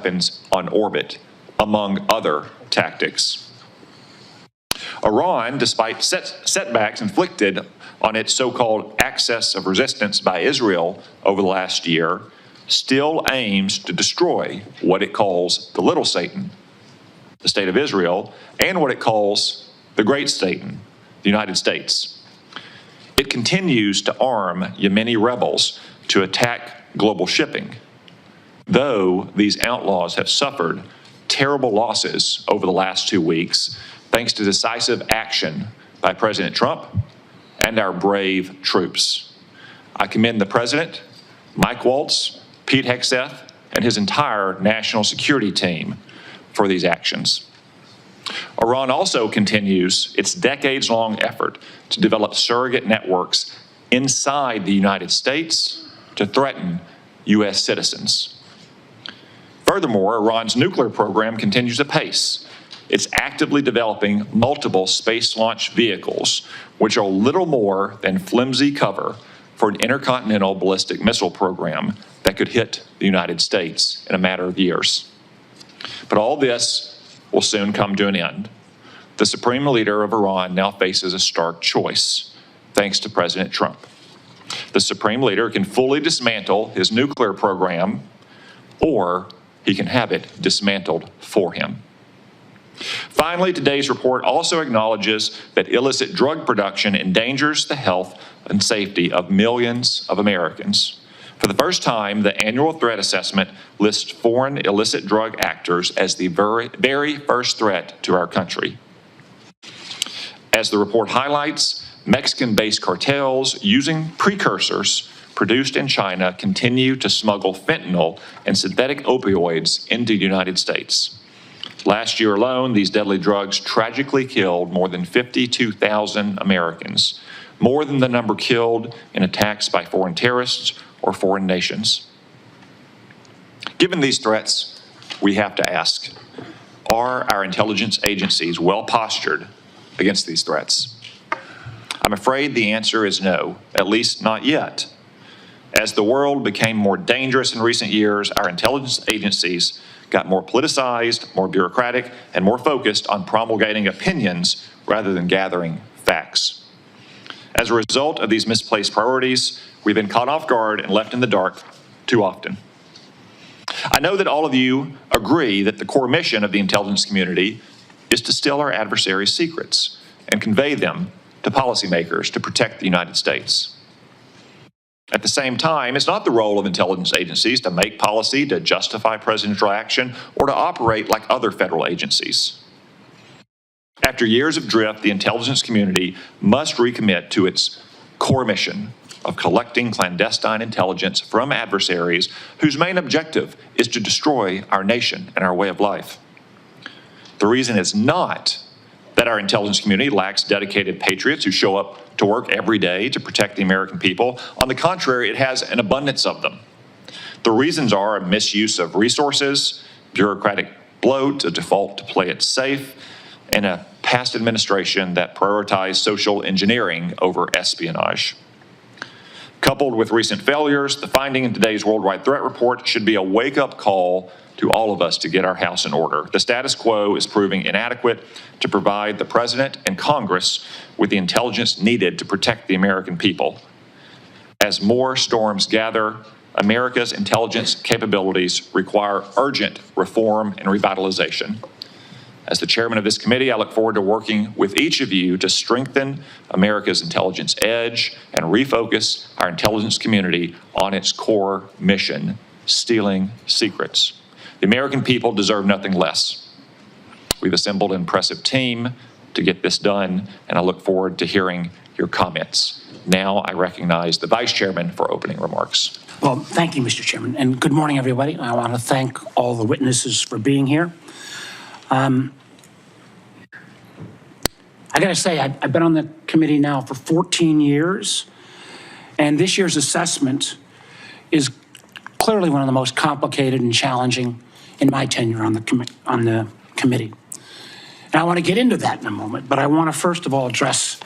weapons on orbit, among other tactics. Iran, despite setbacks inflicted on its so-called axis of resistance by Israel over the last year, still aims to destroy what it calls the little Satan, the state of Israel, and what it calls the great Satan, the United States. It continues to arm Yemeni rebels to attack global shipping, though these outlaws have suffered terrible losses over the last 2 weeks thanks to decisive action by President Trump and our brave troops. I commend the President, Mike Waltz, Pete Hegseth, and his entire national security team for these actions. Iran also continues its decades-long effort to develop surrogate networks inside the United States to threaten U.S. citizens. Furthermore, Iran's nuclear program continues apace. It's actively developing multiple space launch vehicles, which are little more than flimsy cover for an intercontinental ballistic missile program that could hit the United States in a matter of years. But all this will soon come to an end. The supreme leader of Iran now faces a stark choice, thanks to President Trump. The supreme leader can fully dismantle his nuclear program, or he can have it dismantled for him. Finally, today's report also acknowledges that illicit drug production endangers the health and safety of millions of Americans. For the first time, the annual threat assessment lists foreign illicit drug actors as the very first threat to our country. As the report highlights, Mexican-based cartels using precursors produced in China continue to smuggle fentanyl and synthetic opioids into the United States. Last year alone, these deadly drugs tragically killed more than 52,000 Americans, more than the number killed in attacks by foreign terrorists or foreign nations. Given these threats, we have to ask, are our intelligence agencies well postured against these threats? I'm afraid the answer is no, at least not yet. As the world became more dangerous in recent years, our intelligence agencies got more politicized, more bureaucratic, and more focused on promulgating opinions rather than gathering facts. As a result of these misplaced priorities, we've been caught off guard and left in the dark too often. I know that all of you agree that the core mission of the intelligence community is to steal our adversaries' secrets and convey them to policymakers to protect the United States. At the same time, it's not the role of intelligence agencies to make policy, to justify presidential action, or to operate like other federal agencies. After years of drift, the intelligence community must recommit to its core mission of collecting clandestine intelligence from adversaries whose main objective is to destroy our nation and our way of life. The reason is not that our intelligence community lacks dedicated patriots who show up to work every day to protect the American people. On the contrary, it has an abundance of them. The reasons are a misuse of resources, bureaucratic bloat, a default to play it safe, and a past administration that prioritized social engineering over espionage. Coupled with recent failures, the finding in today's Worldwide Threat Report should be a wake-up call to all of us to get our house in order. The status quo is proving inadequate to provide the President and Congress with the intelligence needed to protect the American people. As more storms gather, America's intelligence capabilities require urgent reform and revitalization. As the chairman of this committee, I look forward to working with each of you to strengthen America's intelligence edge and refocus our intelligence community on its core mission, stealing secrets. The American people deserve nothing less. We've assembled an impressive team to get this done, and I look forward to hearing your comments. Now I recognize the Vice Chairman for opening remarks. Well, thank you, Mr. Chairman, and good morning, everybody. I want to thank all the witnesses for being here. I got to say, I've been on the committee now for 14 years, and this year's assessment is clearly one of the most complicated and challenging in my tenure on the committee. And I want to get into that in a moment, but I want to first of all address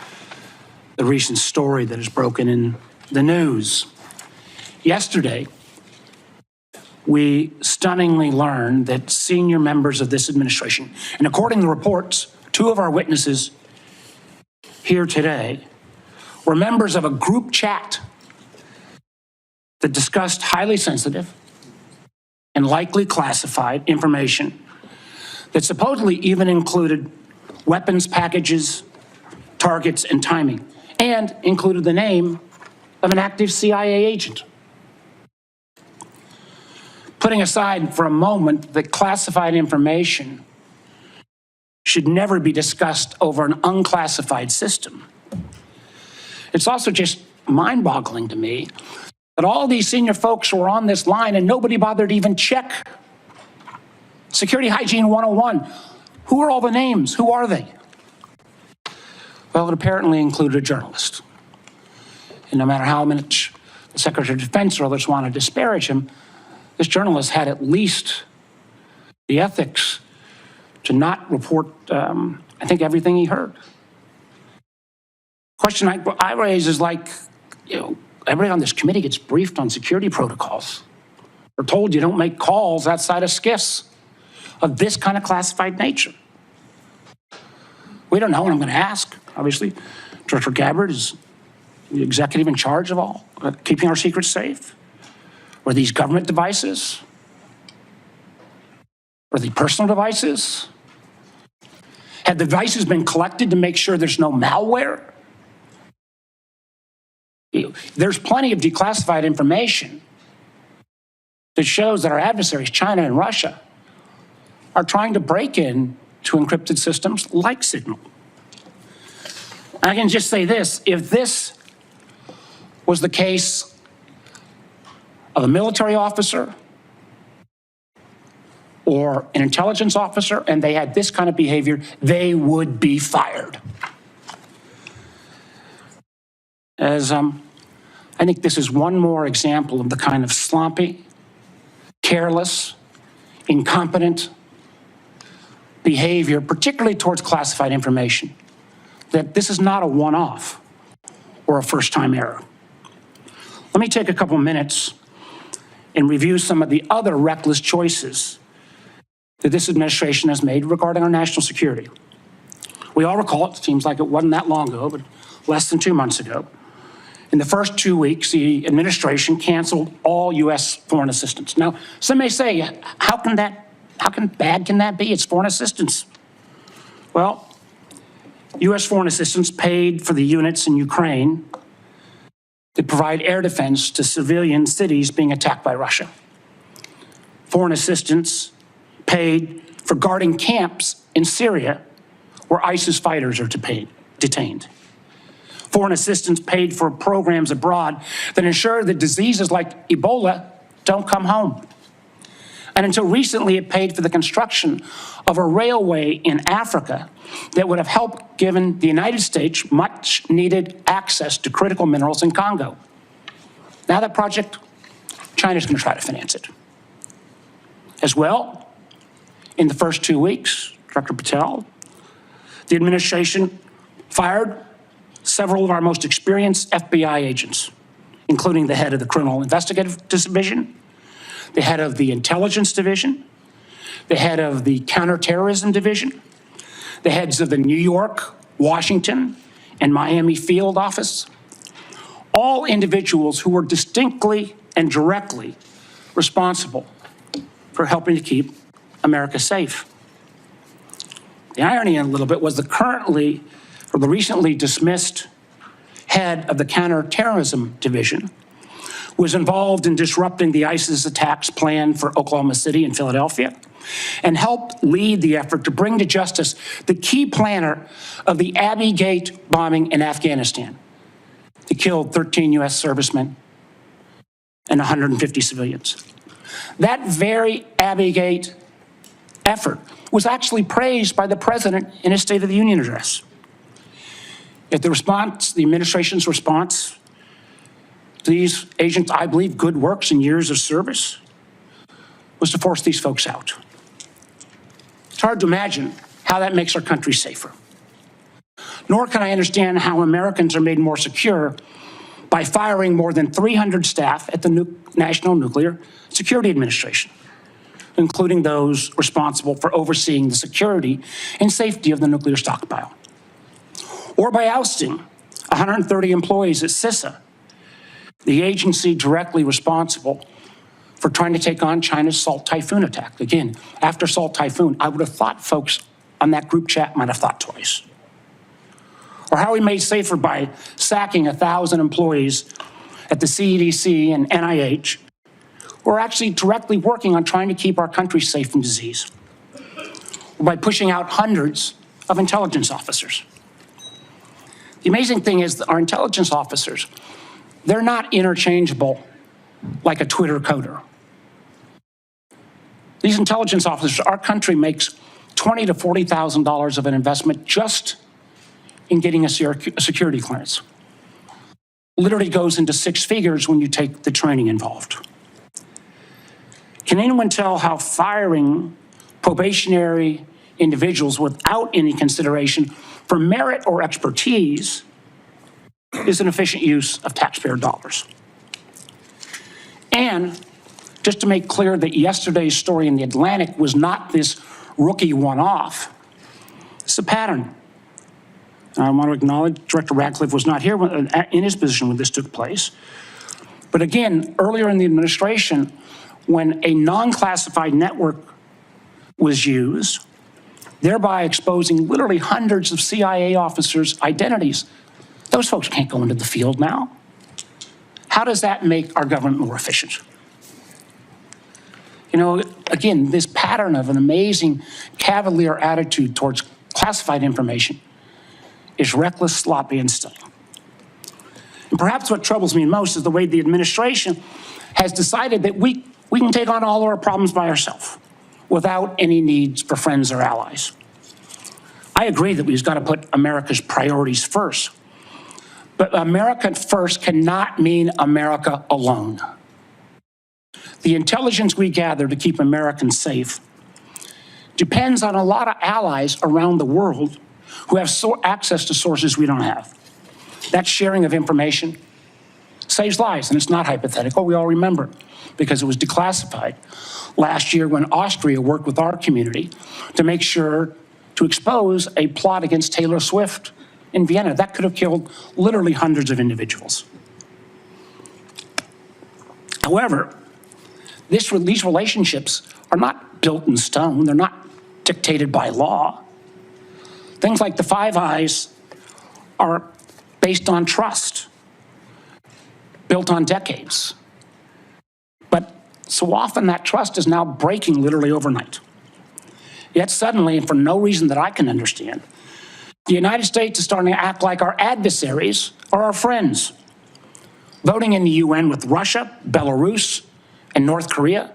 the recent story that has broken in the news. Yesterday, we stunningly learned that senior members of this administration, and according to reports, two of our witnesses here today were members of a group chat that discussed highly sensitive and likely classified information that supposedly even included weapons packages, targets, and timing, and included the name of an active CIA agent. Putting aside for a moment that classified information should never be discussed over an unclassified system, it's also just mind-boggling to me that all these senior folks were on this line and nobody bothered to even check Security Hygiene 101. Who are all the names? Who are they? Well, it apparently included a journalist. And no matter how much the Secretary of Defense or others want to disparage him, this journalist had at least the ethics to not report, I think, everything he heard. Question I raise is like, everybody on this committee gets briefed on security protocols. We're told you don't make calls outside of SCIFs of this kind of classified nature. We don't know, and I'm going to ask, obviously. Director Gabbard is the executive in charge of all, keeping our secrets safe. Were these government devices? Were they personal devices? Had the devices been collected to make sure there's no malware? There's plenty of declassified information that shows that our adversaries, China and Russia, are trying to break in to encrypted systems like Signal. I can just say this, if this was the case of a military officer or an intelligence officer and they had this kind of behavior, they would be fired. I think this is one more example of the kind of sloppy, careless, incompetent behavior, particularly towards classified information, that this is not a one-off or a first-time error. Let me take a couple minutes and review some of the other reckless choices that this administration has made regarding our national security. We all recall, it seems like it wasn't that long ago, but less than 2 months ago, in the first 2 weeks, the administration canceled all U.S. foreign assistance. Now, some may say, how bad can that be? It's foreign assistance. Well, U.S. foreign assistance paid for the units in Ukraine that provide air defense to civilian cities being attacked by Russia. Foreign assistance paid for guarding camps in Syria where ISIS fighters are detained. Foreign assistance paid for programs abroad that ensure that diseases like Ebola don't come home. And until recently, it paid for the construction of a railway in Africa that would have helped given the United States much needed access to critical minerals in Congo. Now that project, China's going to try to finance it. As well, in the first 2 weeks, Director Patel, the administration fired several of our most experienced FBI agents, including the head of the Criminal Investigative Division, the head of the Intelligence Division, the head of the Counterterrorism Division, the heads of the New York, Washington, and Miami field office, all individuals who were distinctly and directly responsible for helping to keep America safe. The irony in a little bit was the recently dismissed head of the Counterterrorism Division was involved in disrupting the ISIS attacks planned for Oklahoma City and Philadelphia, and helped lead the effort to bring to justice the key planner of the Abbey Gate bombing in Afghanistan that killed 13 U.S. servicemen and 150 civilians. That very Abbey Gate effort was actually praised by the president in his State of the Union address. Yet the administration's response to these agents, I believe, good works and years of service, was to force these folks out. It's hard to imagine how that makes our country safer. Nor can I understand how Americans are made more secure by firing more than 300 staff at the National Nuclear Security Administration, including those responsible for overseeing the security and safety of the nuclear stockpile. Or by ousting 130 employees at CISA, the agency directly responsible for trying to take on China's Salt Typhoon attack. Again, after Salt Typhoon, I would have thought folks on that group chat might have thought twice. Or how we made safer by sacking 1,000 employees at the CDC and NIH who are actually directly working on trying to keep our country safe from disease. Or by pushing out hundreds of intelligence officers. The amazing thing is that our intelligence officers, they're not interchangeable like a Twitter coder. These intelligence officers, our country makes $20,000 to $40,000 of an investment just in getting a security clearance. Literally goes into six figures when you take the training involved. Can anyone tell how firing probationary individuals without any consideration for merit or expertise is an efficient use of taxpayer dollars? And just to make clear that yesterday's story in The Atlantic was not this rookie one-off, it's a pattern. I want to acknowledge Director Ratcliffe was not here in his position when this took place. But again, earlier in the administration, when a non-classified network was used, thereby exposing literally hundreds of CIA officers' identities, those folks can't go into the field now. How does that make our government more efficient? You know, again, this pattern of an amazing cavalier attitude towards classified information is reckless, sloppy, and stunning. And perhaps what troubles me most is the way the administration has decided that we can take on all of our problems by ourselves without any needs for friends or allies. I agree that we've got to put America's priorities first, but America first cannot mean America alone. The intelligence we gather to keep Americans safe depends on a lot of allies around the world who have access to sources we don't have. That sharing of information saves lives, and it's not hypothetical. We all remember, because it was declassified last year when Austria worked with our community to make sure to expose a plot against Taylor Swift in Vienna. That could have killed literally hundreds of individuals. However, these relationships are not built in stone. They're not dictated by law. Things like the Five Eyes are based on trust, built on decades. But so often that trust is now breaking literally overnight. Yet suddenly, and for no reason that I can understand, the United States is starting to act like our adversaries are our friends. Voting in the UN with Russia, Belarus, and North Korea.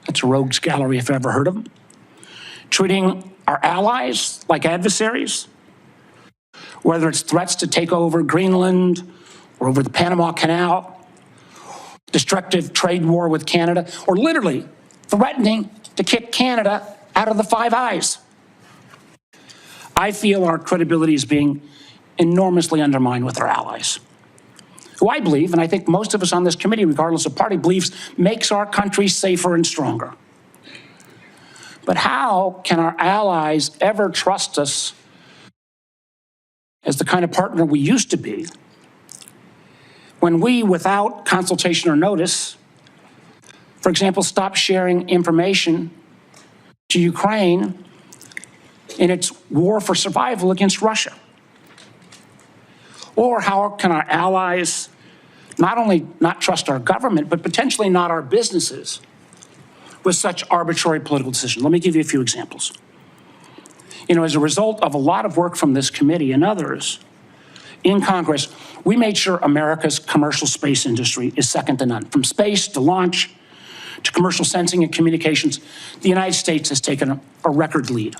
That's a rogues gallery if I've ever heard of them. Treating our allies like adversaries, whether it's threats to take over Greenland or over the Panama Canal, destructive trade war with Canada, or literally threatening to kick Canada out of the Five Eyes. I feel our credibility is being enormously undermined with our allies, who I believe, and I think most of us on this committee, regardless of party, believes makes our country safer and stronger. But how can our allies ever trust us as the kind of partner we used to be when we, without consultation or notice, for example, stop sharing information to Ukraine in its war for survival against Russia? Or how can our allies not only not trust our government, but potentially not our businesses with such arbitrary political decisions? Let me give you a few examples. You know, as a result of a lot of work from this committee and others in Congress, we made sure America's commercial space industry is second to none. From space to launch to commercial sensing and communications, the United States has taken a record lead.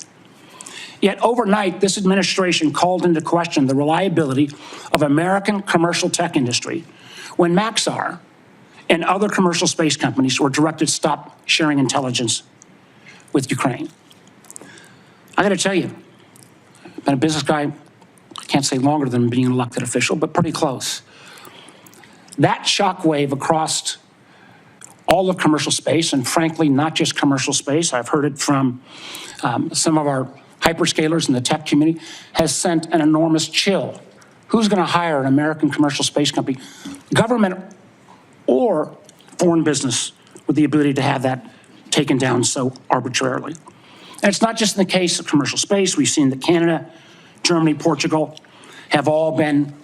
Yet overnight, this administration called into question the reliability of American commercial tech industry when Maxar and other commercial space companies were directed to stop sharing intelligence with Ukraine. I got to tell you, I've been a business guy, I can't say longer than being an elected official, but pretty close. That shockwave across all of commercial space, and frankly, not just commercial space, I've heard it from some of our hyperscalers in the tech community, has sent an enormous chill. Who's going to hire an American commercial space company, government or foreign business, with the ability to have that taken down so arbitrarily? And it's not just in the case of commercial space. We've seen that Canada, Germany, Portugal have all been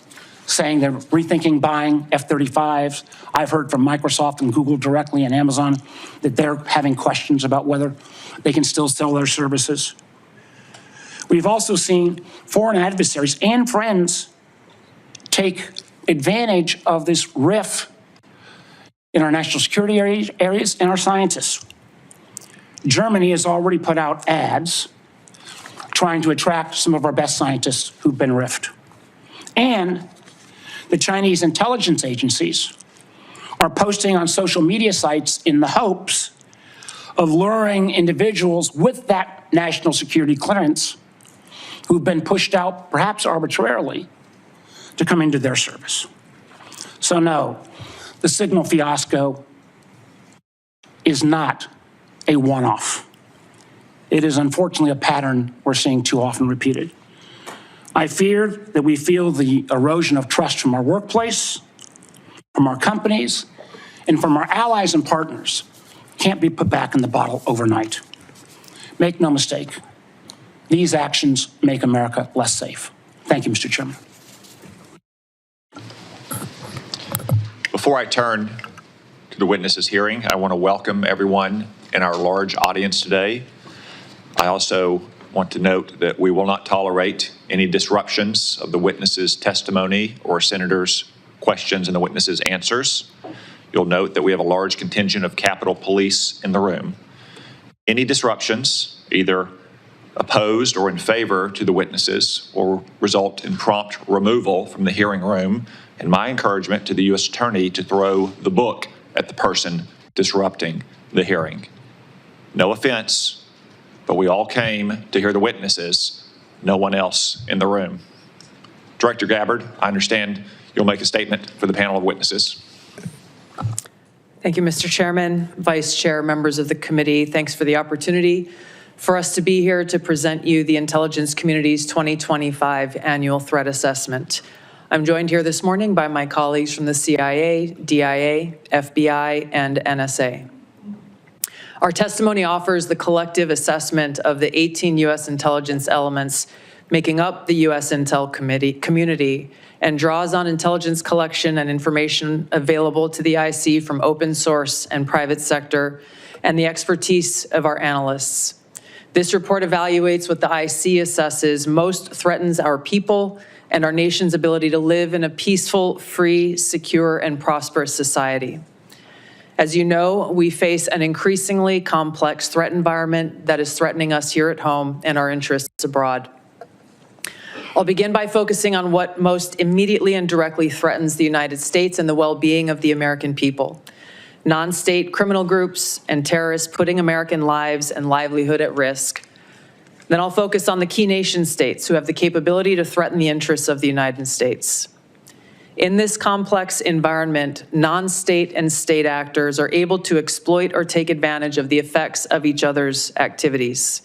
saying they're rethinking buying F-35s. I've heard from Microsoft and Google directly and Amazon that they're having questions about whether they can still sell their services. We've also seen foreign adversaries and friends take advantage of this rift in our national security areas and our scientists. Germany has already put out ads trying to attract some of our best scientists who've been rifted. And the Chinese intelligence agencies are posting on social media sites in the hopes of luring individuals with that national security clearance who've been pushed out, perhaps arbitrarily, to come into their service. So no, the signal fiasco is not a one-off. It is unfortunately a pattern we're seeing too often repeated. I fear that we feel the erosion of trust from our workplace, from our companies, and from our allies and partners can't be put back in the bottle overnight. Make no mistake, these actions make America less safe. Thank you, Mr. Chairman. Before I turn to the witnesses' hearing, I want to welcome everyone in our large audience today. I also want to note that we will not tolerate any disruptions of the witnesses' testimony or senators' questions and the witnesses' answers. You'll note that we have a large contingent of Capitol Police in the room. Any disruptions, either opposed or in favor to the witnesses, will result in prompt removal from the hearing room, and my encouragement to the U.S. Attorney to throw the book at the person disrupting the hearing. No offense, but we all came to hear the witnesses, no one else in the room. Director Gabbard, I understand you'll make a statement for the panel of witnesses. Thank you, Mr. Chairman, Vice Chair, members of the committee. Thanks for the opportunity for us to be here to present you the intelligence community's 2025 annual threat assessment. I'm joined here this morning by my colleagues from the CIA, DIA, FBI, and NSA. Our testimony offers the collective assessment of the 18 U.S. intelligence elements making up the U.S. Intel community and draws on intelligence collection and information available to the IC from open source and private sector and the expertise of our analysts. This report evaluates what the IC assesses most threatens our people and our nation's ability to live in a peaceful, free, secure, and prosperous society. As you know, we face an increasingly complex threat environment that is threatening us here at home and our interests abroad. I'll begin by focusing on what most immediately and directly threatens the United States and the well-being of the American people. Non-state criminal groups and terrorists putting American lives and livelihood at risk. Then I'll focus on the key nation states who have the capability to threaten the interests of the United States. In this complex environment, non-state and state actors are able to exploit or take advantage of the effects of each other's activities.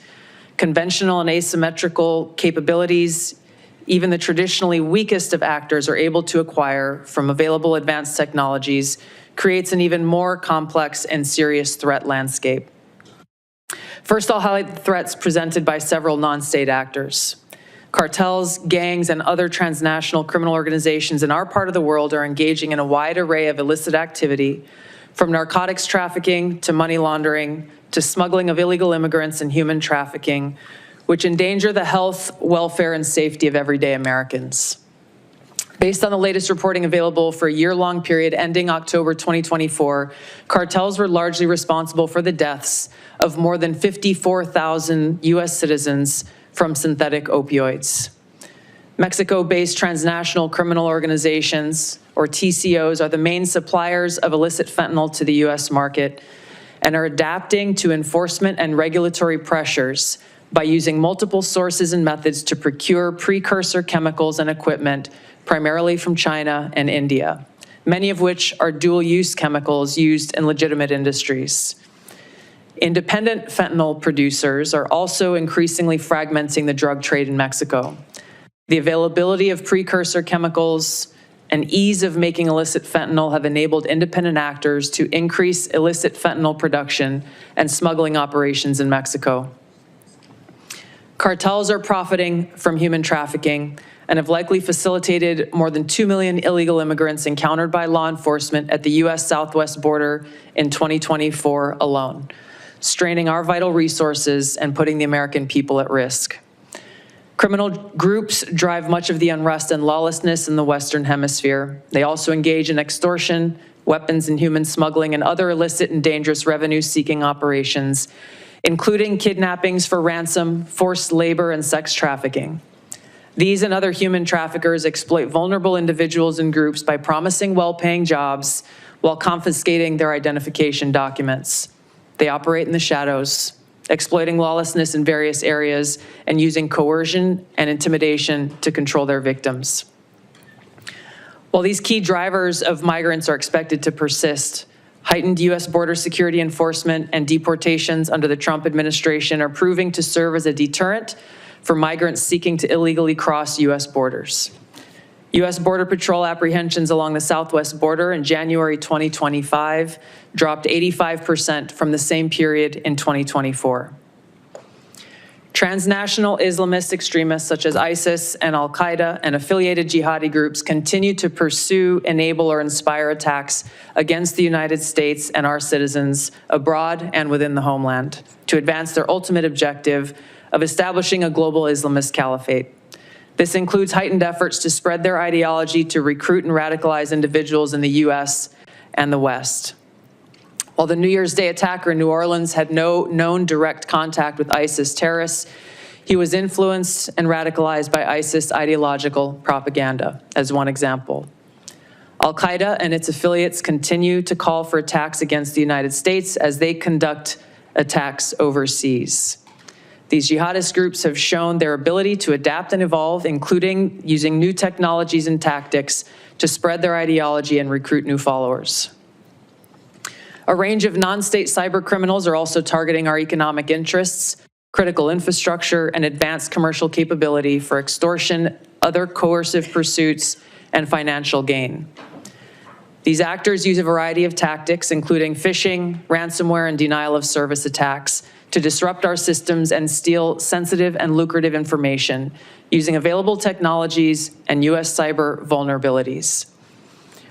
Conventional and asymmetrical capabilities, even the traditionally weakest of actors are able to acquire from available advanced technologies, creates an even more complex and serious threat landscape. First, I'll highlight the threats presented by several non-state actors. Cartels, gangs, and other transnational criminal organizations in our part of the world are engaging in a wide array of illicit activity, from narcotics trafficking to money laundering to smuggling of illegal immigrants and human trafficking, which endanger the health, welfare, and safety of everyday Americans. Based on the latest reporting available for a year-long period ending October 2024, cartels were largely responsible for the deaths of more than 54,000 U.S. citizens from synthetic opioids. Mexico-based transnational criminal organizations, or TCOs, are the main suppliers of illicit fentanyl to the U.S. market and are adapting to enforcement and regulatory pressures by using multiple sources and methods to procure precursor chemicals and equipment, primarily from China and India. many of which are dual-use chemicals used in legitimate industries. Independent fentanyl producers are also increasingly fragmenting the drug trade in Mexico. The availability of precursor chemicals and ease of making illicit fentanyl have enabled independent actors to increase illicit fentanyl production and smuggling operations in Mexico. Cartels are profiting from human trafficking and have likely facilitated more than 2 million illegal immigrants encountered by law enforcement at the U.S. southwest border in 2024 alone, straining our vital resources and putting the American people at risk. Criminal groups drive much of the unrest and lawlessness in the Western Hemisphere. They also engage in extortion, weapons and human smuggling, and other illicit and dangerous revenue-seeking operations, including kidnappings for ransom, forced labor, and sex trafficking. These and other human traffickers exploit vulnerable individuals and groups by promising well-paying jobs while confiscating their identification documents. They operate in the shadows, exploiting lawlessness in various areas and using coercion and intimidation to control their victims. While these key drivers of migrants are expected to persist, heightened U.S. border security enforcement and deportations under the Trump administration are proving to serve as a deterrent for migrants seeking to illegally cross U.S. borders. U.S. Border Patrol apprehensions along the southwest border in January 2025 dropped 85% from the same period in 2024. Transnational Islamist extremists such as ISIS and Al-Qaeda and affiliated jihadi groups continue to pursue, enable, or inspire attacks against the United States and our citizens abroad and within the homeland to advance their ultimate objective of establishing a global Islamist caliphate. This includes heightened efforts to spread their ideology to recruit and radicalize individuals in the U.S. and the West. While the New Year's Day attacker in New Orleans had no known direct contact with ISIS terrorists, he was influenced and radicalized by ISIS ideological propaganda, as one example. Al-Qaeda and its affiliates continue to call for attacks against the United States as they conduct attacks overseas. These jihadist groups have shown their ability to adapt and evolve, including using new technologies and tactics to spread their ideology and recruit new followers. A range of non-state cyber criminals are also targeting our economic interests, critical infrastructure, and advanced commercial capability for extortion, other coercive pursuits, and financial gain. These actors use a variety of tactics, including phishing, ransomware, and denial of service attacks, to disrupt our systems and steal sensitive and lucrative information using available technologies and U.S. cyber vulnerabilities.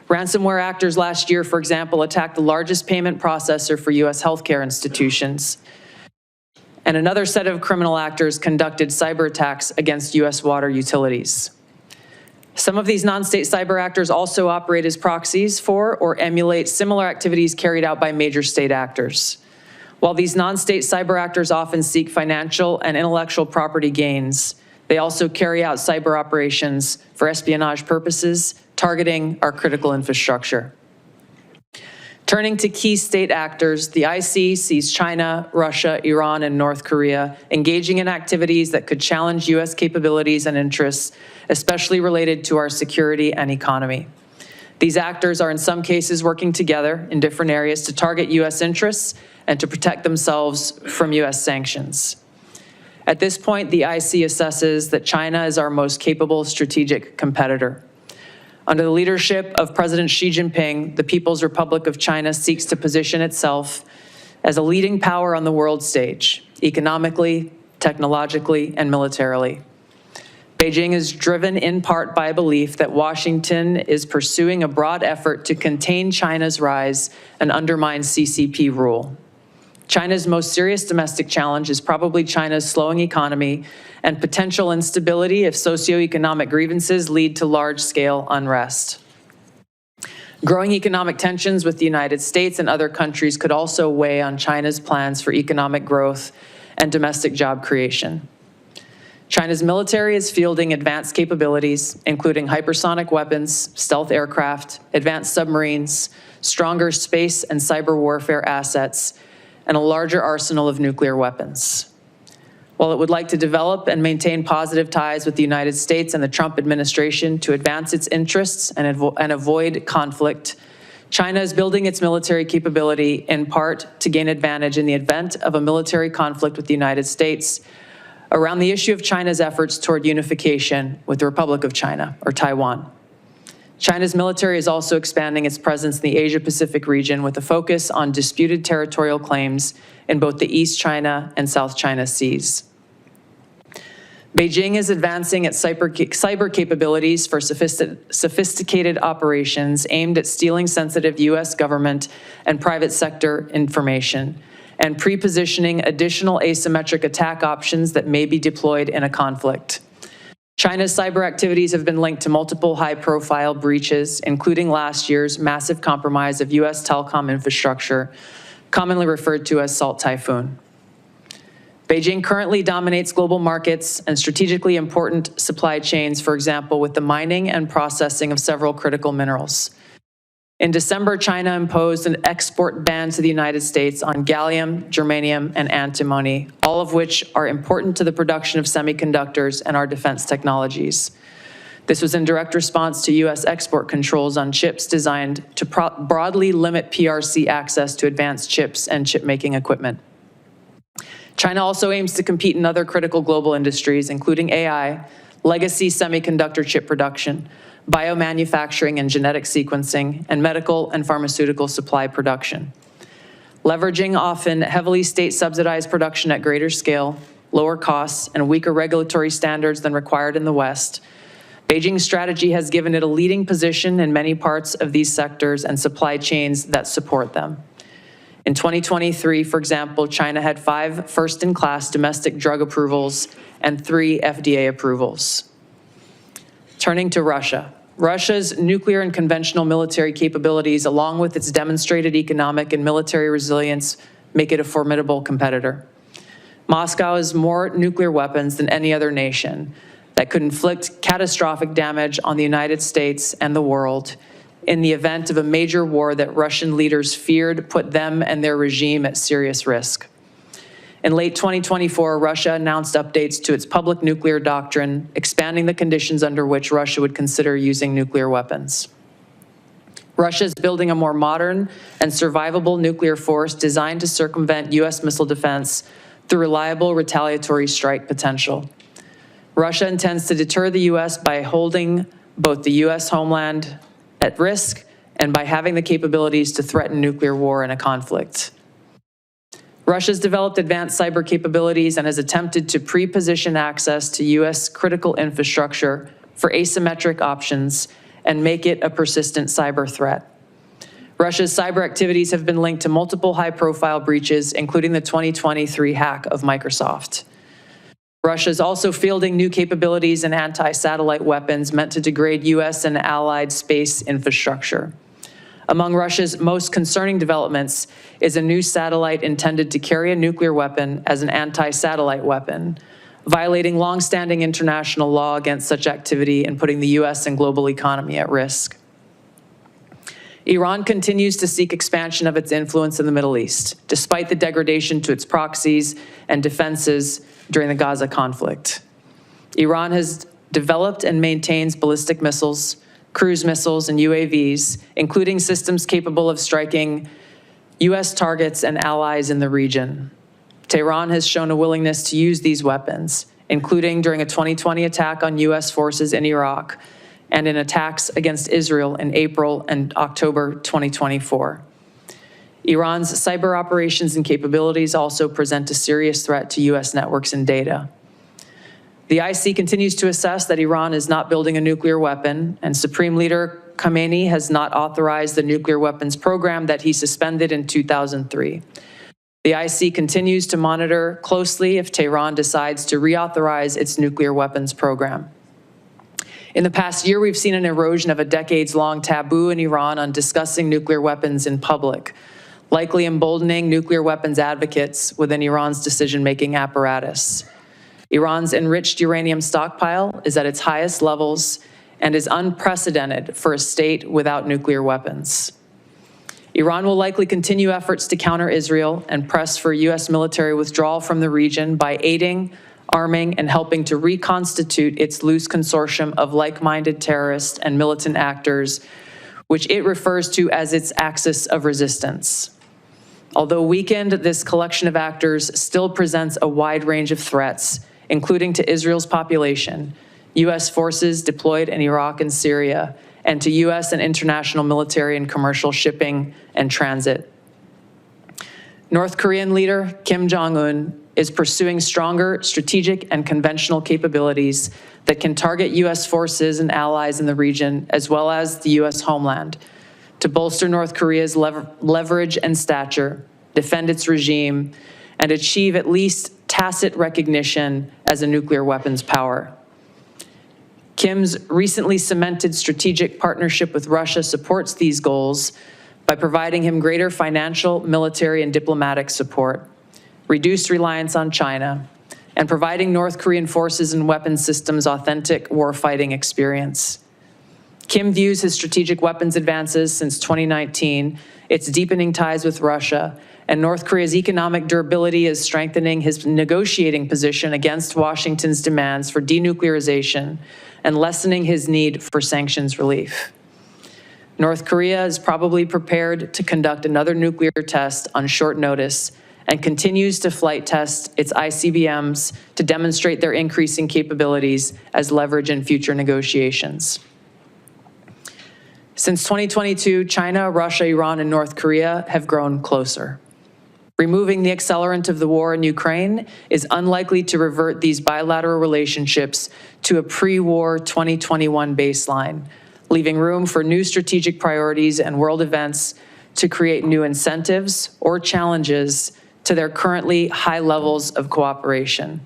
Ransomware actors last year, for example, attacked the largest payment processor for U.S. healthcare institutions. And another set of criminal actors conducted cyber attacks against U.S. water utilities. Some of these non-state cyber actors also operate as proxies for or emulate similar activities carried out by major state actors. While these non-state cyber actors often seek financial and intellectual property gains, they also carry out cyber operations for espionage purposes, targeting our critical infrastructure. Turning to key state actors, the IC sees China, Russia, Iran, and North Korea engaging in activities that could challenge U.S. capabilities and interests, especially related to our security and economy. These actors are in some cases working together in different areas to target U.S. interests and to protect themselves from U.S. sanctions. At this point, the IC assesses that China is our most capable strategic competitor. Under the leadership of President Xi Jinping, the People's Republic of China seeks to position itself as a leading power on the world stage, economically, technologically, and militarily. Beijing is driven in part by a belief that Washington is pursuing a broad effort to contain China's rise and undermine CCP rule. China's most serious domestic challenge is probably China's slowing economy and potential instability if socioeconomic grievances lead to large-scale unrest. Growing economic tensions with the United States and other countries could also weigh on China's plans for economic growth and domestic job creation. China's military is fielding advanced capabilities, including hypersonic weapons, stealth aircraft, advanced submarines, stronger space and cyber warfare assets, and a larger arsenal of nuclear weapons. While it would like to develop and maintain positive ties with the United States and the Trump administration to advance its interests and avoid conflict, China is building its military capability in part to gain advantage in the event of a military conflict with the United States around the issue of China's efforts toward unification with the Republic of China, or Taiwan. China's military is also expanding its presence in the Asia-Pacific region with a focus on disputed territorial claims in both the East China and South China Seas. Beijing is advancing its cyber capabilities for sophisticated operations aimed at stealing sensitive U.S. government and private sector information and pre-positioning additional asymmetric attack options that may be deployed in a conflict. China's cyber activities have been linked to multiple high-profile breaches, including last year's massive compromise of U.S. telecom infrastructure, commonly referred to as Salt Typhoon. Beijing currently dominates global markets and strategically important supply chains, for example, with the mining and processing of several critical minerals. In December, China imposed an export ban to the United States on gallium, germanium, and antimony, all of which are important to the production of semiconductors and our defense technologies. This was in direct response to U.S. export controls on chips designed to broadly limit PRC access to advanced chips and chip-making equipment. China also aims to compete in other critical global industries, including AI, legacy semiconductor chip production, biomanufacturing and genetic sequencing, and medical and pharmaceutical supply production. Leveraging often heavily state-subsidized production at greater scale, lower costs, and weaker regulatory standards than required in the West, Beijing's strategy has given it a leading position in many parts of these sectors and supply chains that support them. In 2023, for example, China had 5 first-in-class domestic drug approvals and 3 FDA approvals. Turning to Russia. Russia's nuclear and conventional military capabilities, along with its demonstrated economic and military resilience, make it a formidable competitor. Moscow has more nuclear weapons than any other nation that could inflict catastrophic damage on the United States and the world in the event of a major war that Russian leaders feared put them and their regime at serious risk. In late 2024, Russia announced updates to its public nuclear doctrine, expanding the conditions under which Russia would consider using nuclear weapons. Russia is building a more modern and survivable nuclear force designed to circumvent U.S. missile defense through reliable retaliatory strike potential. Russia intends to deter the U.S. by holding both the U.S. homeland at risk and by having the capabilities to threaten nuclear war in a conflict. Russia's developed advanced cyber capabilities and has attempted to pre-position access to U.S. critical infrastructure for asymmetric options and make it a persistent cyber threat. Russia's cyber activities have been linked to multiple high-profile breaches, including the 2023 hack of Microsoft. Russia is also fielding new capabilities and anti-satellite weapons meant to degrade U.S. and allied space infrastructure. Among Russia's most concerning developments is a new satellite intended to carry a nuclear weapon as an anti-satellite weapon, violating long-standing international law against such activity and putting the U.S. and global economy at risk. Iran continues to seek expansion of its influence in the Middle East, despite the degradation to its proxies and defenses during the Gaza conflict. Iran has developed and maintains ballistic missiles, cruise missiles, and UAVs, including systems capable of striking U.S. targets and allies in the region. Tehran has shown a willingness to use these weapons, including during a 2020 attack on U.S. forces in Iraq and in attacks against Israel in April and October 2024. Iran's cyber operations and capabilities also present a serious threat to U.S. networks and data. The IC continues to assess that Iran is not building a nuclear weapon, and Supreme Leader Khamenei has not authorized the nuclear weapons program that he suspended in 2003. The IC continues to monitor closely if Tehran decides to reauthorize its nuclear weapons program. In the past year, we've seen an erosion of a decades-long taboo in Iran on discussing nuclear weapons in public, likely emboldening nuclear weapons advocates within Iran's decision-making apparatus. Iran's enriched uranium stockpile is at its highest levels and is unprecedented for a state without nuclear weapons. Iran will likely continue efforts to counter Israel and press for U.S. military withdrawal from the region by aiding, arming, and helping to reconstitute its loose consortium of like-minded terrorists and militant actors, which it refers to as its axis of resistance. Although weakened, this collection of actors still presents a wide range of threats, including to Israel's population, U.S. forces deployed in Iraq and Syria, and to U.S. and international military and commercial shipping and transit. North Korean leader Kim Jong-un is pursuing stronger strategic and conventional capabilities that can target U.S. forces and allies in the region, as well as the U.S. homeland, to bolster North Korea's leverage and stature, defend its regime, and achieve at least tacit recognition as a nuclear weapons power. Kim's recently cemented strategic partnership with Russia supports these goals by providing him greater financial, military, and diplomatic support, reduced reliance on China, and providing North Korean forces and weapons systems authentic warfighting experience. Kim views his strategic weapons advances since 2019, its deepening ties with Russia, and North Korea's economic durability as strengthening his negotiating position against Washington's demands for denuclearization and lessening his need for sanctions relief. North Korea is probably prepared to conduct another nuclear test on short notice and continues to flight test its ICBMs to demonstrate their increasing capabilities as leverage in future negotiations. Since 2022, China, Russia, Iran, and North Korea have grown closer. Removing the accelerant of the war in Ukraine is unlikely to revert these bilateral relationships to a pre-war 2021 baseline, leaving room for new strategic priorities and world events to create new incentives or challenges to their currently high levels of cooperation.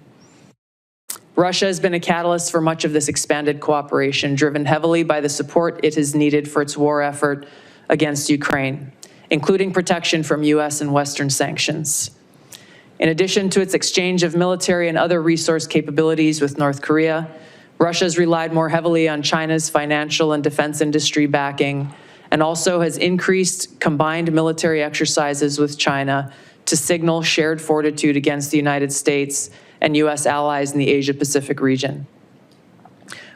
Russia has been a catalyst for much of this expanded cooperation, driven heavily by the support it has needed for its war effort against Ukraine, including protection from U.S. and Western sanctions. In addition to its exchange of military and other resource capabilities with North Korea, Russia has relied more heavily on China's financial and defense industry backing, and also has increased combined military exercises with China to signal shared fortitude against the United States and U.S. allies in the Asia-Pacific region.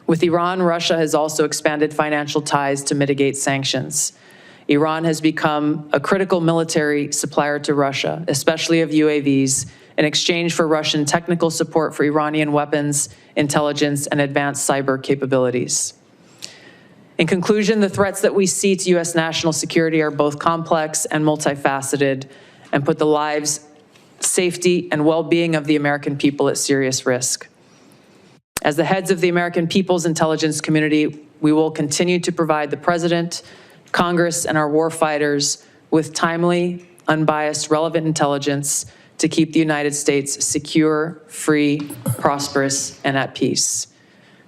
With Iran, Russia has also expanded financial ties to mitigate sanctions. Iran has become a critical military supplier to Russia, especially of UAVs, in exchange for Russian technical support for Iranian weapons, intelligence, and advanced cyber capabilities. In conclusion, the threats that we see to U.S. national security are both complex and multifaceted, and put the lives, safety, and well-being of the American people at serious risk. As the heads of the American people's intelligence community, we will continue to provide the President, Congress, and our warfighters with timely, unbiased, relevant intelligence to keep the United States secure, free, prosperous, and at peace.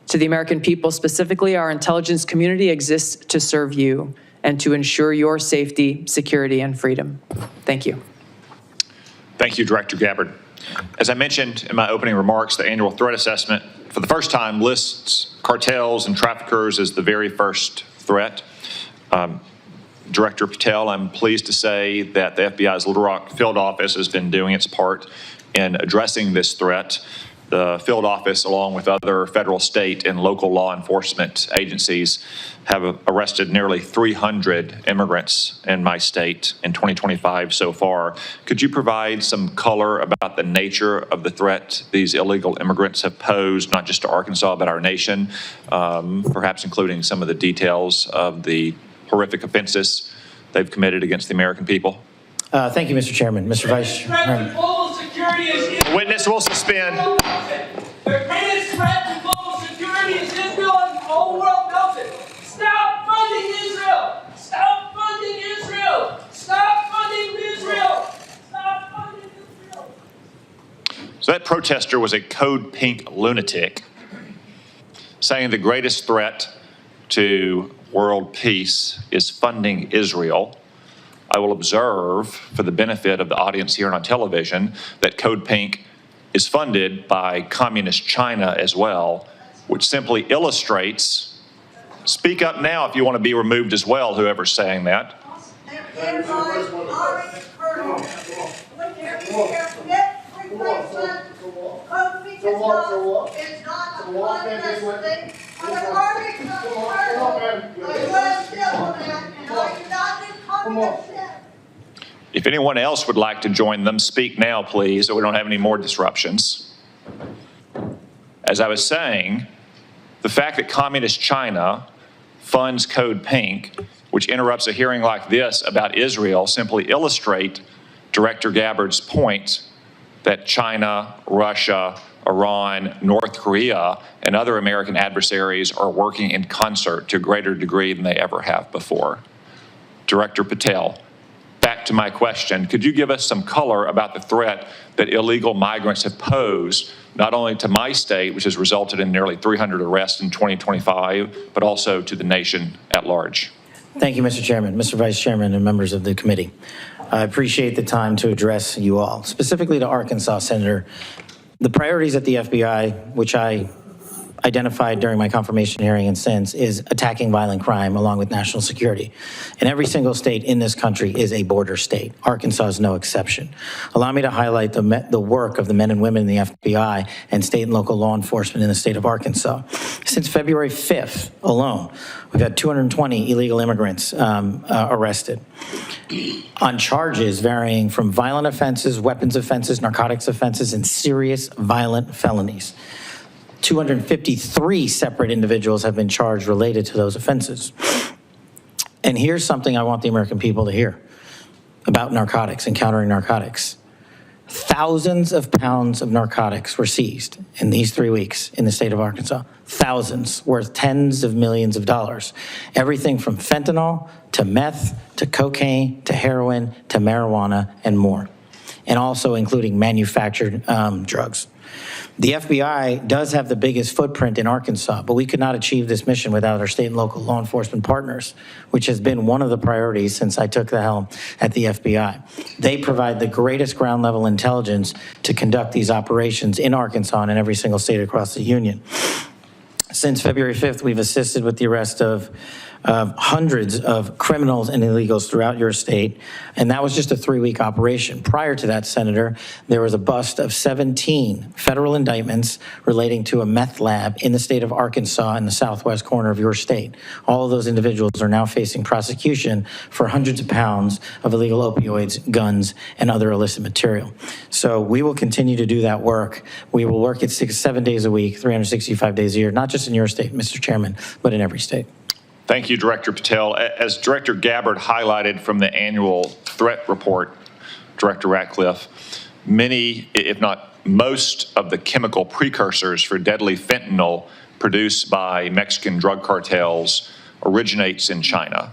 To the American people specifically, our intelligence community exists to serve you and to ensure your safety, security, and freedom. Thank you. Thank you, Director Gabbard. As I mentioned in my opening remarks, the annual threat assessment for the first time lists cartels and traffickers as the very first threat. Director Patel, I'm pleased to say that the FBI's Little Rock field office has been doing its part in addressing this threat. The field office, along with other federal, state, and local law enforcement agencies, have arrested nearly 300 immigrants in my state in 2025 so far. Could you provide some color about the nature of the threat these illegal immigrants have posed, not just to Arkansas, but our nation, perhaps including some of the details of the horrific offenses they've committed against the American people? Thank you, Mr. Chairman. Mr. Vice Chairman. Witness will suspend. The greatest threat to global security is Israel, and the whole world knows it. Stop funding Israel! Stop funding Israel! Stop funding Israel! Stop funding Israel! So that protester was a code pink lunatic saying the greatest threat to world peace is funding Israel. I will observe, for the benefit of the audience here on television, that Code Pink is funded by Communist China as well, which simply illustrates, speak up now if you want to be removed as well, whoever's saying that. If anyone else would like to join them, speak now, please, so we don't have any more disruptions. As I was saying, the fact that Communist China funds Code Pink, which interrupts a hearing like this about Israel, simply illustrate Director Gabbard's point that China, Russia, Iran, North Korea, and other American adversaries are working in concert to a greater degree than they ever have before. Director Patel, back to my question, could you give us some color about the threat that illegal migrants have posed, not only to my state, which has resulted in nearly 300 arrests in 2025, but also to the nation at large? Thank you, Mr. Chairman, Mr. Vice Chairman, and members of the committee. I appreciate the time to address you all. Specifically to Arkansas, Senator, the priorities at the FBI, which I identified during my confirmation hearing and since, is attacking violent crime along with national security. And every single state in this country is a border state. Arkansas is no exception. Allow me to highlight the work of the men and women in the FBI and state and local law enforcement in the state of Arkansas. Since February 5th alone, we've had 220 illegal immigrants arrested on charges varying from violent offenses, weapons offenses, narcotics offenses, and serious violent felonies. 253 separate individuals have been charged related to those offenses. And here's something I want the American people to hear about narcotics and countering narcotics. Thousands of pounds of narcotics were seized in these 3 weeks in the state of Arkansas. Thousands, worth tens of millions of dollars. Everything from fentanyl to meth to cocaine to heroin to marijuana and more. And also including manufactured drugs. The FBI does have the biggest footprint in Arkansas, but we could not achieve this mission without our state and local law enforcement partners, which has been one of the priorities since I took the helm at the FBI. They provide the greatest ground level intelligence to conduct these operations in Arkansas and in every single state across the union. Since February 5th, we've assisted with the arrest of hundreds of criminals and illegals throughout your state, and that was just a 3-week operation. Prior to that, Senator, there was a bust of 17 federal indictments relating to a meth lab in the state of Arkansas in the southwest corner of your state. All of those individuals are now facing prosecution for hundreds of pounds of illegal opioids, guns, and other illicit material. So we will continue to do that work. We will work it 7 days a week, 365 days a year, not just in your state, Mr. Chairman, but in every state. Thank you, Director Patel. As Director Gabbard highlighted from the annual threat report, Director Ratcliffe, many, if not most, of the chemical precursors for deadly fentanyl produced by Mexican drug cartels originates in China.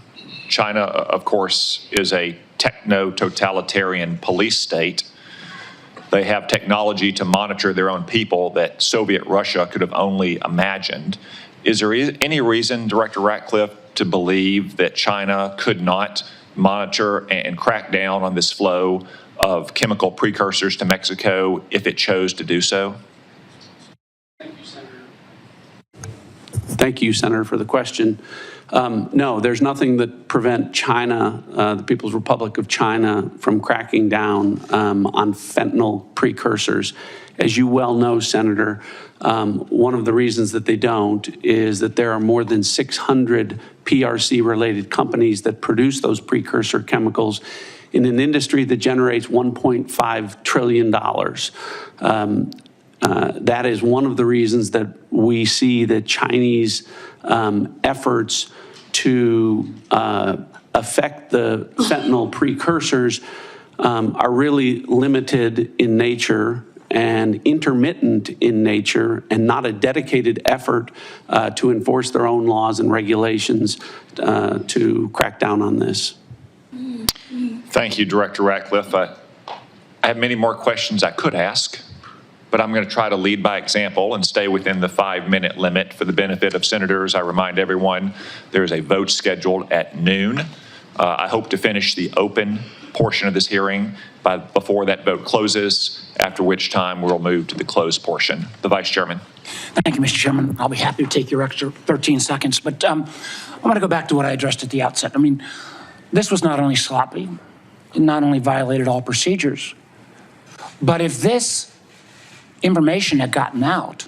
China, of course, is a techno-totalitarian police state. They have technology to monitor their own people that Soviet Russia could have only imagined. Is there any reason, Director Ratcliffe, to believe that China could not monitor and crack down on this flow of chemical precursors to Mexico if it chose to do so? Thank you, Senator, for the question. No, there's nothing that prevent China, the People's Republic of China, from cracking down on fentanyl precursors. As you well know, Senator, one of the reasons that they don't is that there are more than 600 PRC-related companies that produce those precursor chemicals in an industry that generates $1.5 trillion. That is one of the reasons that we see that Chinese efforts to affect the fentanyl precursors are really limited in nature and intermittent in nature, and not a dedicated effort to enforce their own laws and regulations to crack down on this. Thank you, Director Ratcliffe. I have many more questions I could ask, but I'm going to try to lead by example and stay within the 5-minute limit for the benefit of senators. I remind everyone there is a vote scheduled at noon. I hope to finish the open portion of this hearing before that vote closes, after which time we'll move to the closed portion. The Vice Chairman. Thank you, Mr. Chairman. I'll be happy to take your extra 13 seconds, but I want to go back to what I addressed at the outset. I mean, this was not only sloppy, it not only violated all procedures, but if this information had gotten out,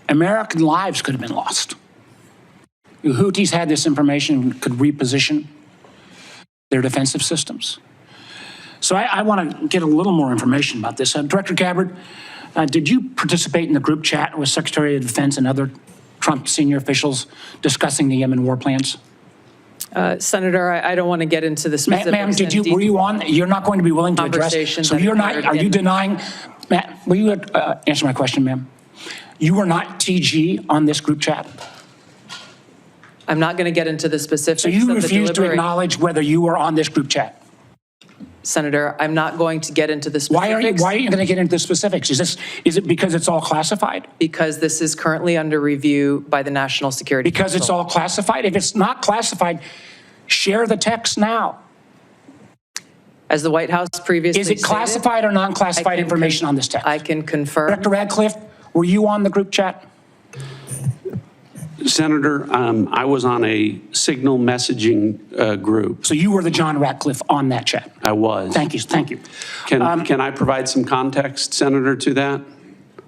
American lives could have been lost. The Houthis had this information, could reposition their defensive systems. So I want to get a little more information about this. Director Gabbard, did you participate in the group chat with Secretary of Defense and other Trump senior officials discussing the Yemen war plans? Senator, I don't want to get into the specifics. Ma'am, were you on? You're not going to be willing to address? So you're not, are you denying, Matt, will you answer my question, ma'am? You were not TG on this group chat? I'm not going to get into the specifics. So you refuse to acknowledge whether you were on this group chat? Senator, I'm not going to get into the specifics. Why are you going to get into the specifics? Is it because it's all classified? Because this is currently under review by the National Security Council. Because it's all classified? If it's not classified, share the text now. As the White House previously Is it classified or non-classified information on this text? I can confirm. Director Ratcliffe, were you on the group chat? Senator, I was on a signal messaging group. So you were the John Ratcliffe on that chat? I was. Thank you, thank you. Can I provide some context, Senator, to that?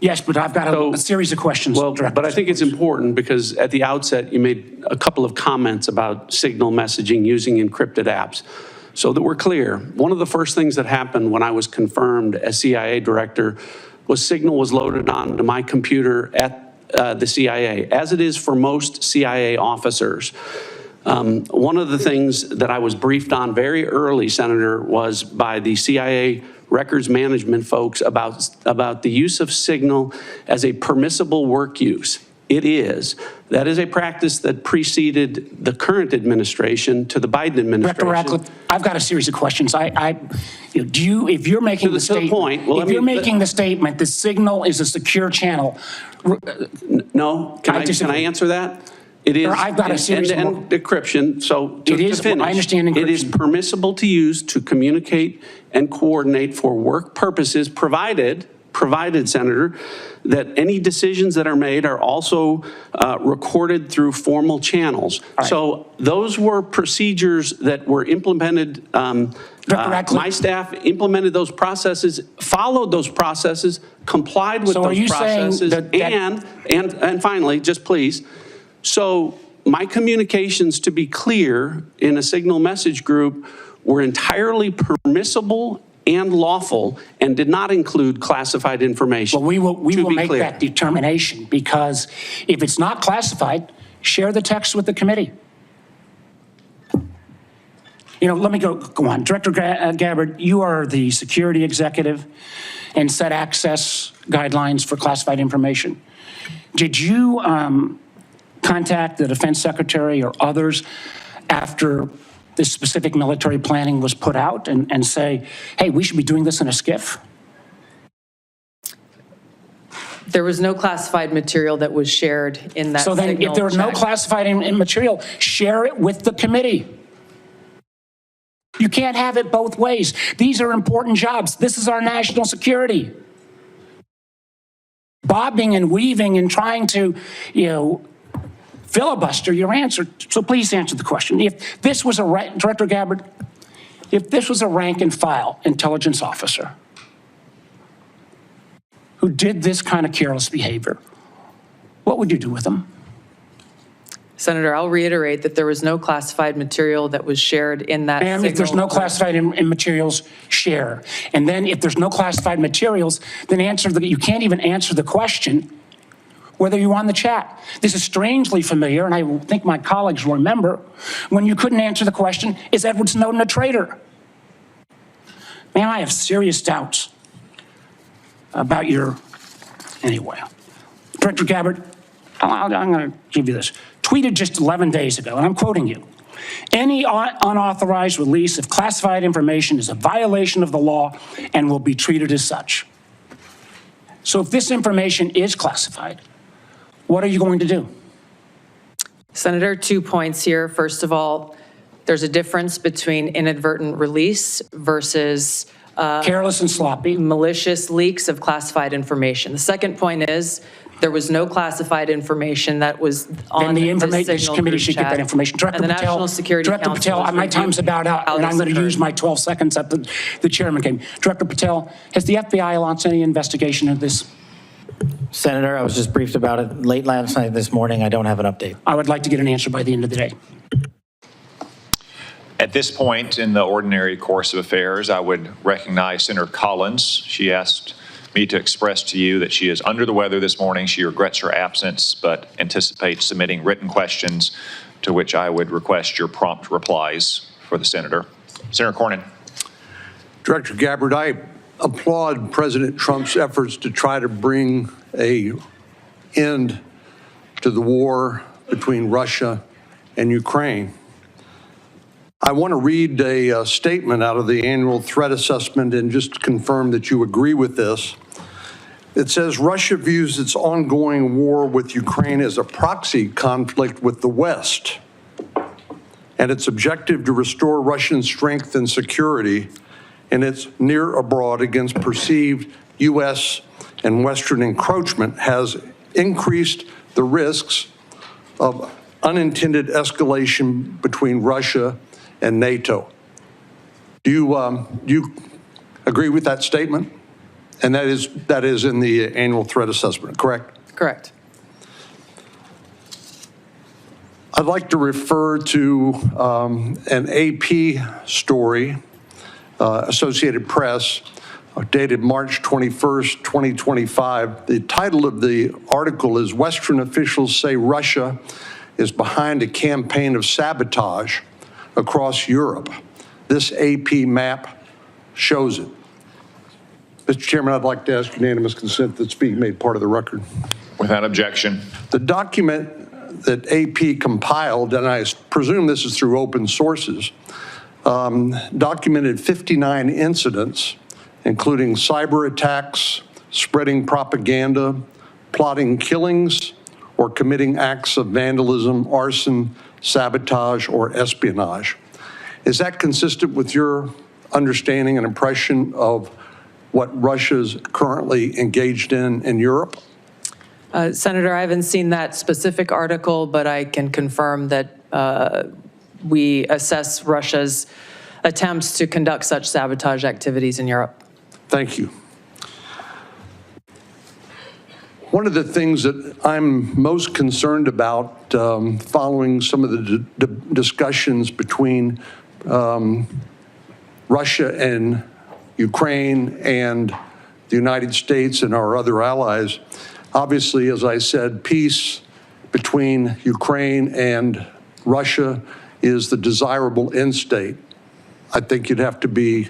Yes, but I've got a series of questions. Well, Director. but I think it's important because at the outset, you made a couple of comments about signal messaging using encrypted apps. So that we're clear, one of the first things that happened when I was confirmed as CIA director was signal was loaded onto my computer at the CIA, as it is for most CIA officers. One of the things that I was briefed on very early, Senator, was by the CIA records management folks about the use of signal as a permissible work use. It is. That is a practice that preceded the current administration to the Biden administration. Director Ratcliffe, I've got a series of questions. If you're making the statement, if you're making the statement, the signal is a secure channel. No, can I answer that? It is. I've got a series of and decryption. So to finish, I understand encryption. It is permissible to use to communicate and coordinate for work purposes, provided, Senator, that any decisions that are made are also recorded through formal channels. Right. So those were procedures that were implemented. My staff implemented those processes, followed those processes, complied with those processes, and finally, just please. So my communications, to be clear, in a signal message group were entirely permissible and lawful and did not include classified information. Well, we will make that determination, because if it's not classified, share the text with the committee. You know, let me go on. Director Gabbard, you are the security executive and set access guidelines for classified information. Did you contact the defense secretary or others after this specific military planning was put out and say, hey, we should be doing this in a SCIF? There was no classified material that was shared in that. So then if there was no classified material, share it with the committee. You can't have it both ways. These are important jobs. This is our national security. Bobbing and weaving and trying to, filibuster your answer. So please answer the question. If this was Director Gabbard, if this was a rank and file intelligence officer who did this kind of careless behavior, what would you do with them? Senator, I'll reiterate that there was no classified material that was shared in that. Ma'am, if there's no classified materials, share. And then if there's no classified materials, then you can't even answer the question whether you're on the chat. This is strangely familiar, and I think my colleagues will remember, when you couldn't answer the question, is Edward Snowden a traitor? Ma'am, I have serious doubts about anyway. Director Gabbard, I'm going to give you this. Tweeted just 11 days ago, and I'm quoting you. Any unauthorized release of classified information is a violation of the law and will be treated as such. So if this information is classified, what are you going to do? Senator, 2 points here. First of all, there's a difference between inadvertent release versus Careless and sloppy. malicious leaks of classified information. The second point is there was no classified information that was on Then the information Signal committee group should get chat. that information. Director And the Patel, National Security Director Council Patel, has my time's reviewed about out, how and I'm this going to use occurred. my 12 seconds that the chairman came. Director Patel, has the FBI launched any investigation of this? Senator, I was just briefed about it late last night, this morning. I don't have an update. I would like to get an answer by the end of the day. At this point in the ordinary course of affairs, I would recognize Senator Collins. She asked me to express to you that she is under the weather this morning. She regrets her absence, but anticipates submitting written questions to which I would request your prompt replies for the senator. Senator Cornyn. Director Gabbard, I applaud President Trump's efforts to try to bring an end to the war between Russia and Ukraine. I want to read a statement out of the annual threat assessment and just confirm that you agree with this. It says Russia views its ongoing war with Ukraine as a proxy conflict with the West, and its objective to restore Russian strength and security in its near abroad against perceived U.S. and Western encroachment has increased the risks of unintended escalation between Russia and NATO. Do you agree with that statement? And that is in the annual threat assessment, correct? Correct. I'd like to refer to an AP story, Associated Press, dated March 21st, 2025. The title of the article is "Western Officials Say Russia is Behind a Campaign of Sabotage Across Europe." This AP map shows it. Mr. Chairman, I'd like to ask unanimous consent that this be made part of the record. Without objection. The document that AP compiled, and I presume this is through open sources, documented 59 incidents, including cyber attacks, spreading propaganda, plotting killings, or committing acts of vandalism, arson, sabotage, or espionage. Is that consistent with your understanding and impression of what Russia's currently engaged in Europe? Senator, I haven't seen that specific article, but I can confirm that we assess Russia's attempts to conduct such sabotage activities in Europe. Thank you. One of the things that I'm most concerned about following some of the discussions between Russia and Ukraine and the United States and our other allies, obviously, as I said, peace between Ukraine and Russia is the desirable end state. I think you'd have to be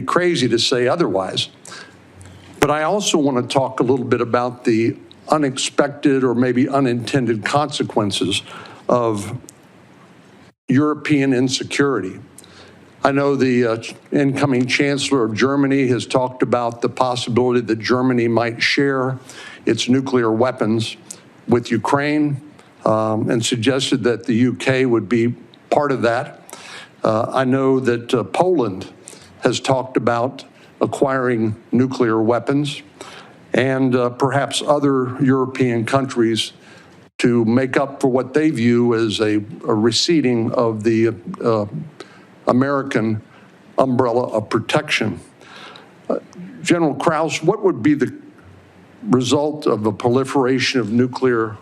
crazy to say otherwise. But I also want to talk a little bit about the unexpected or maybe unintended consequences of European insecurity. I know the incoming Chancellor of Germany has talked about the possibility that Germany might share its nuclear weapons with Ukraine and suggested that the UK would be part of that. I know that Poland has talked about acquiring nuclear weapons, and perhaps other European countries to make up for what they view as a receding of the American umbrella of protection. General Krause, what would be the result of a proliferation of nuclear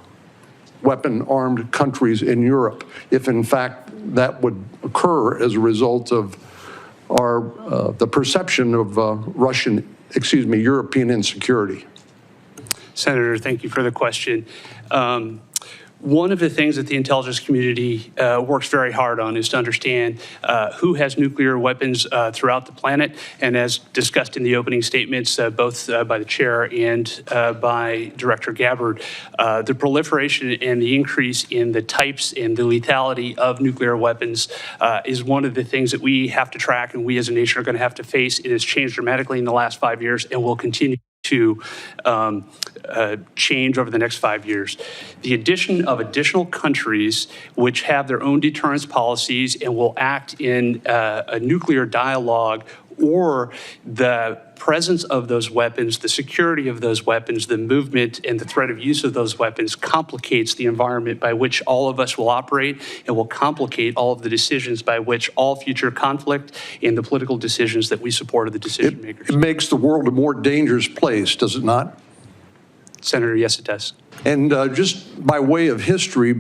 weapon-armed countries in Europe if, in fact, that would occur as a result of the perception of European insecurity? Senator, thank you for the question. One of the things that the intelligence community works very hard on is to understand who has nuclear weapons throughout the planet. And as discussed in the opening statements, both by the chair and by Director Gabbard, the proliferation and the increase in the types and the lethality of nuclear weapons is one of the things that we have to track and we as a nation are going to have to face. It has changed dramatically in the last 5 years and will continue to change over the next 5 years. The addition of additional countries which have their own deterrence policies and will act in a nuclear dialogue, or the presence of those weapons, the security of those weapons, the movement and the threat of use of those weapons complicates the environment by which all of us will operate, and will complicate all of the decisions by which all future conflict and the political decisions that we support of the decision makers. It makes the world a more dangerous place, does it not? Senator, yes, it does. And just by way of history,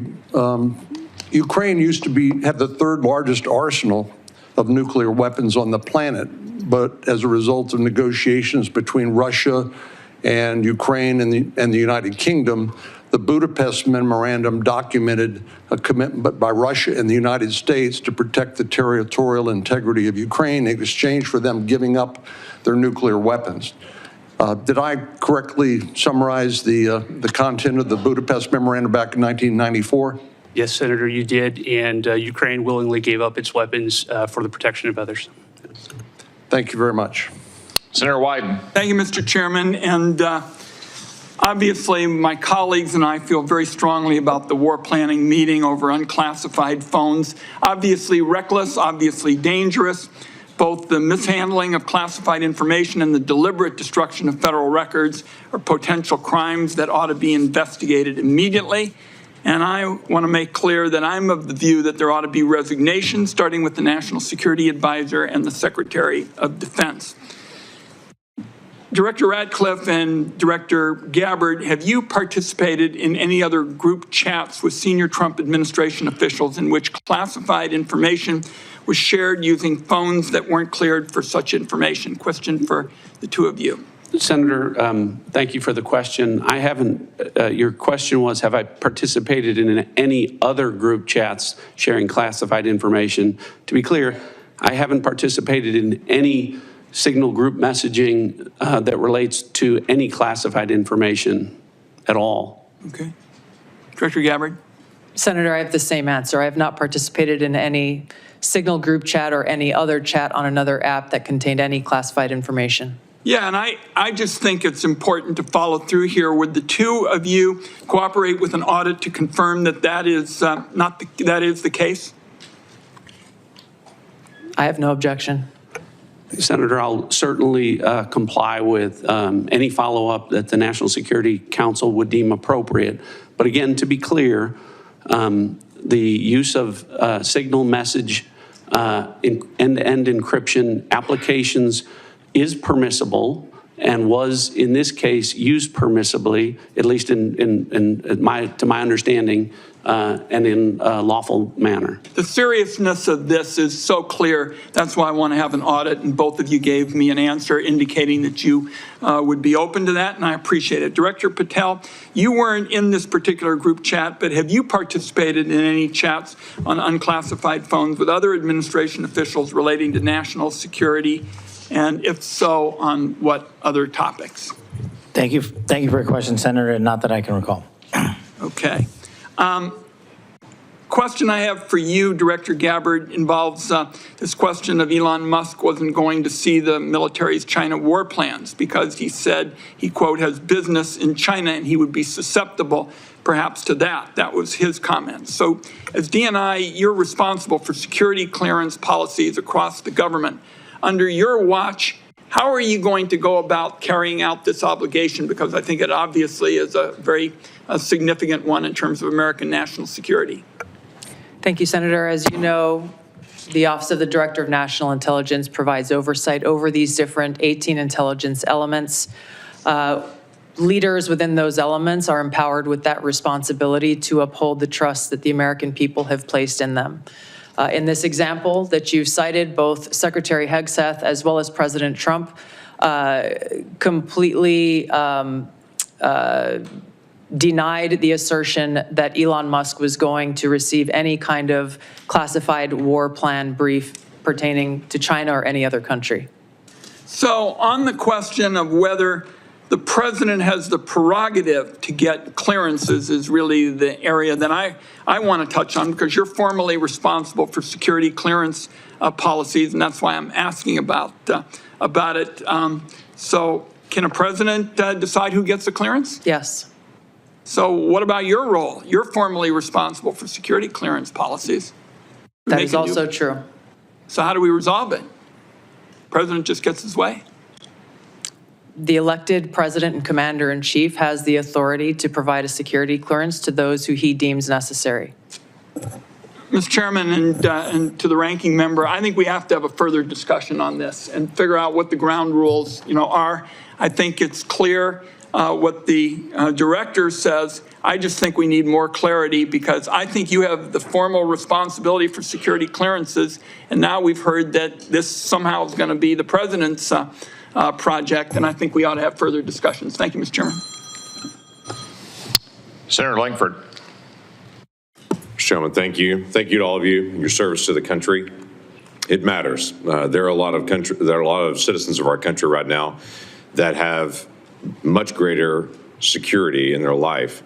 Ukraine used to have the third largest arsenal of nuclear weapons on the planet. But as a result of negotiations between Russia and Ukraine and the United Kingdom, the Budapest Memorandum documented a commitment by Russia and the United States to protect the territorial integrity of Ukraine in exchange for them giving up their nuclear weapons. Did I correctly summarize the content of the Budapest Memorandum back in 1994? Yes, Senator, you did, and Ukraine willingly gave up its weapons for the protection of others. Thank you very much. Senator Wyden. Thank you, Mr. Chairman. And obviously, my colleagues and I feel very strongly about the war planning meeting over unclassified phones. Obviously reckless, obviously dangerous. Both the mishandling of classified information and the deliberate destruction of federal records are potential crimes that ought to be investigated immediately. And I want to make clear that I'm of the view that there ought to be resignation, starting with the National Security Advisor and the Secretary of Defense. Director Ratcliffe and Director Gabbard, have you participated in any other group chats with senior Trump administration officials in which classified information was shared using phones that weren't cleared for such information? Question for the two of you. Senator, thank you for the question. I haven't, your question was, have I participated in any other group chats sharing classified information? To be clear, I haven't participated in any signal group messaging that relates to any classified information at all. Okay. Director Gabbard? Senator, I have the same answer. I have not participated in any signal group chat or any other chat on another app that contained any classified information. Yeah, and I just think it's important to follow through here. Would the two of you cooperate with an audit to confirm that that is that is the case? I have no objection. Senator, I'll certainly comply with any follow-up that the National Security Council would deem appropriate. But again, to be clear, the use of signal message end-to-end encryption applications is permissible and was, in this case, used permissibly, at least to my understanding, and in a lawful manner. The seriousness of this is so clear. That's why I want to have an audit, and both of you gave me an answer indicating that you would be open to that, and I appreciate it. Director Patel, you weren't in this particular group chat, but have you participated in any chats on unclassified phones with other administration officials relating to national security? And if so, on what other topics? Thank you for your question, Senator, not that I can recall. Okay. Question I have for you, Director Gabbard, involves this question of Elon Musk wasn't going to see the military's China war plans because he said he, quote, has business in China and he would be susceptible perhaps to that. That was his comment. So as DNI, you're responsible for security clearance policies across the government. Under your watch, how are you going to go about carrying out this obligation? Because I think it obviously is a very significant one in terms of American national security. Thank you, Senator. As you know, the Office of the Director of National Intelligence provides oversight over these different 18 intelligence elements. Leaders within those elements are empowered with that responsibility to uphold the trust that the American people have placed in them. In this example that you've cited, both Secretary Hegseth as well as President Trump completely denied the assertion that Elon Musk was going to receive any kind of classified war plan brief pertaining to China or any other country. So on the question of whether the president has the prerogative to get clearances is really the area that I want to touch on, because you're formally responsible for security clearance policies, and that's why I'm asking about it. So Can a president decide who gets the clearance? Yes. So what about your role? You're formally responsible for security clearance policies. That is also true. So how do we resolve it? President just gets his way? The elected president and commander-in-chief has the authority to provide a security clearance to those who he deems necessary. Mr. Chairman, and to the ranking member, I think we have to have a further discussion on this and figure out what the ground rules, are. I think it's clear what the director says. I just think we need more clarity because I think you have the formal responsibility for security clearances, and now we've heard that this somehow is going to be the president's project, and I think we ought to have further discussions. Thank you, Mr. Chairman. Senator Langford. Mr. Chairman, thank you. Thank you to all of you, your service to the country. It matters. There are a lot of citizens of our country right now that have much greater security in their life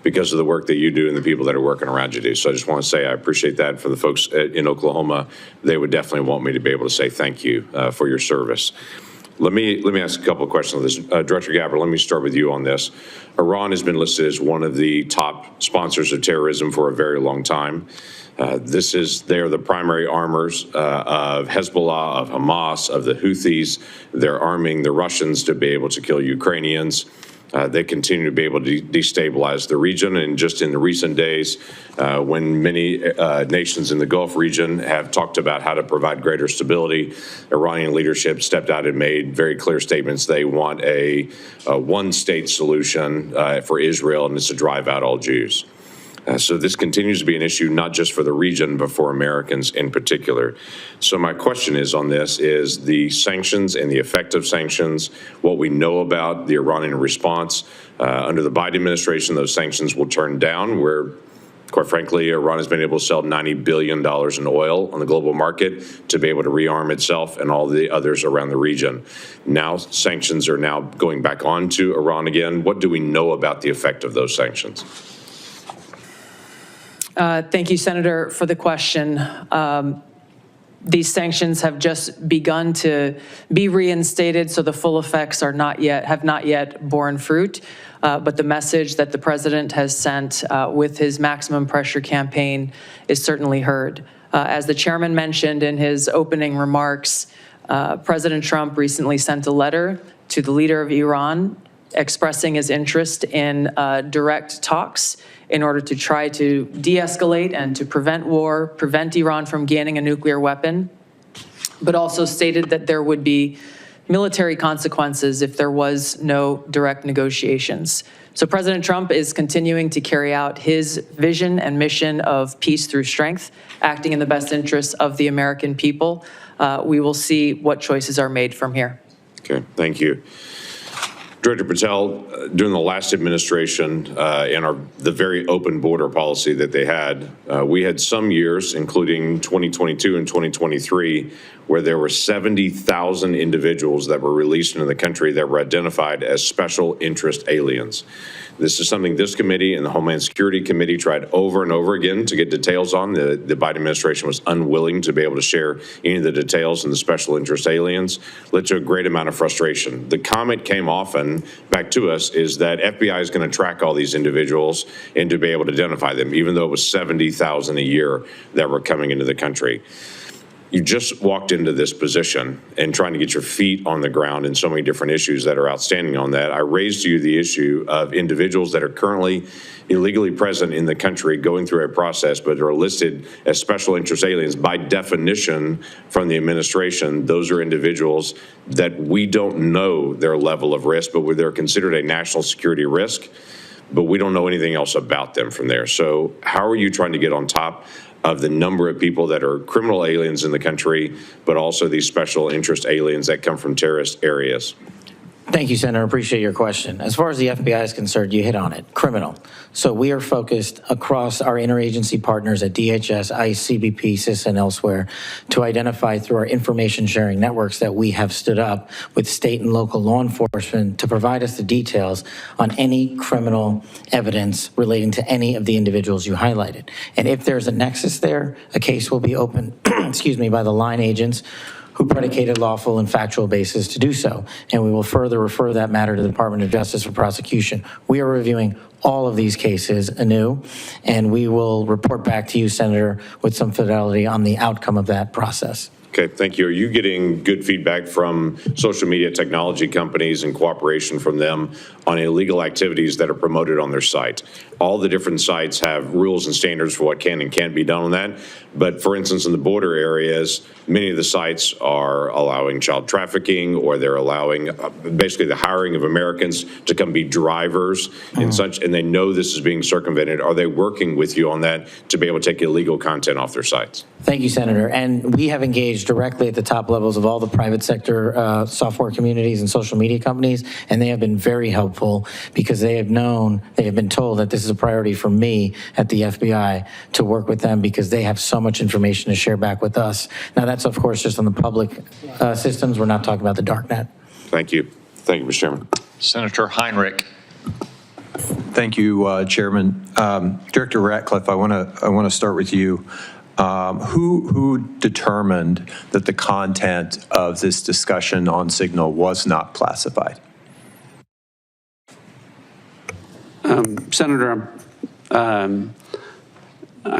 because of the work that you do and the people that are working around you do. So I just want to say I appreciate that. For the folks in Oklahoma, they would definitely want me to be able to say thank you for your service. Let me ask a couple of questions on this. Director Gabbard, let me start with you on this. Iran has been listed as one of the top sponsors of terrorism for a very long time. They are the primary armors of Hezbollah, of Hamas, of the Houthis. They're arming the Russians to be able to kill Ukrainians. They continue to be able to destabilize the region. And just in the recent days, when many nations in the Gulf region have talked about how to provide greater stability, Iranian leadership stepped out and made very clear statements. They want a one-state solution for Israel, and it's to drive out all Jews. So this continues to be an issue, not just for the region, but for Americans in particular. So my question is on this is the sanctions and the effect of sanctions, what we know about the Iranian response. Under the Biden administration, those sanctions will turn down, where, quite frankly, Iran has been able to sell $90 billion in oil on the global market to be able to rearm itself and all the others around the region. Now sanctions are now going back on to Iran again. What do we know about the effect of those sanctions? Thank you, Senator, for the question. These sanctions have just begun to be reinstated, so the full effects have not yet borne fruit. But the message that the president has sent with his maximum pressure campaign is certainly heard. As the chairman mentioned in his opening remarks, President Trump recently sent a letter to the leader of Iran expressing his interest in direct talks in order to try to de-escalate and to prevent war, prevent Iran from gaining a nuclear weapon, but also stated that there would be military consequences if there was no direct negotiations. So President Trump is continuing to carry out his vision and mission of peace through strength, acting in the best interests of the American people. We will see what choices are made from here. Okay, thank you. Director Patel, during the last administration and the very open border policy that they had, we had some years, including 2022 and 2023, where there were 70,000 individuals that were released into the country that were identified as special interest aliens. This is something this committee and the Homeland Security Committee tried over and over again to get details on. The Biden administration was unwilling to be able to share any of the details on the special interest aliens, led to a great amount of frustration. The comment came often back to us is that FBI is going to track all these individuals and to be able to identify them, even though it was 70,000 a year that were coming into the country. You just walked into this position and trying to get your feet on the ground in so many different issues that are outstanding on that. I raised to you the issue of individuals that are currently illegally present in the country going through a process, but are listed as special interest aliens. By definition from the administration, those are individuals that we don't know their level of risk, but they're considered a national security risk, but we don't know anything else about them from there. So how are you trying to get on top of the number of people that are criminal aliens in the country, but also these special interest aliens that come from terrorist areas? Thank you, Senator. Appreciate your question. As far as the FBI is concerned, you hit on it, criminal. So we are focused across our interagency partners at DHS, ICE, CBP, CIS, and elsewhere to identify through our information sharing networks that we have stood up with state and local law enforcement to provide us the details on any criminal evidence relating to any of the individuals you highlighted. And if there's a nexus there, a case will be opened, excuse me, by the line agents who predicated lawful and factual basis to do so. And we will further refer that matter to the Department of Justice for prosecution. We are reviewing all of these cases anew, and we will report back to you, Senator, with some fidelity on the outcome of that process. Okay, thank you. Are you getting good feedback from social media technology companies and cooperation from them on illegal activities that are promoted on their site? All the different sites have rules and standards for what can and can't be done on that. But for instance, in the border areas, many of the sites are allowing child trafficking, or they're allowing basically the hiring of Americans to come be drivers and such, and they know this is being circumvented. Are they working with you on that to be able to take illegal content off their sites? Thank you, Senator. And we have engaged directly at the top levels of all the private sector software communities and social media companies, and they have been very helpful because they have been told that this is a priority for me at the FBI to work with them because they have so much information to share back with us. Now, that's, of course, just on the public systems. We're not talking about the dark net. Thank you. Thank you, Mr. Chairman. Senator Heinrich. Thank you, Chairman. Director Ratcliffe, I want to start with you. Who determined that the content of this discussion on Signal was not classified? Senator, I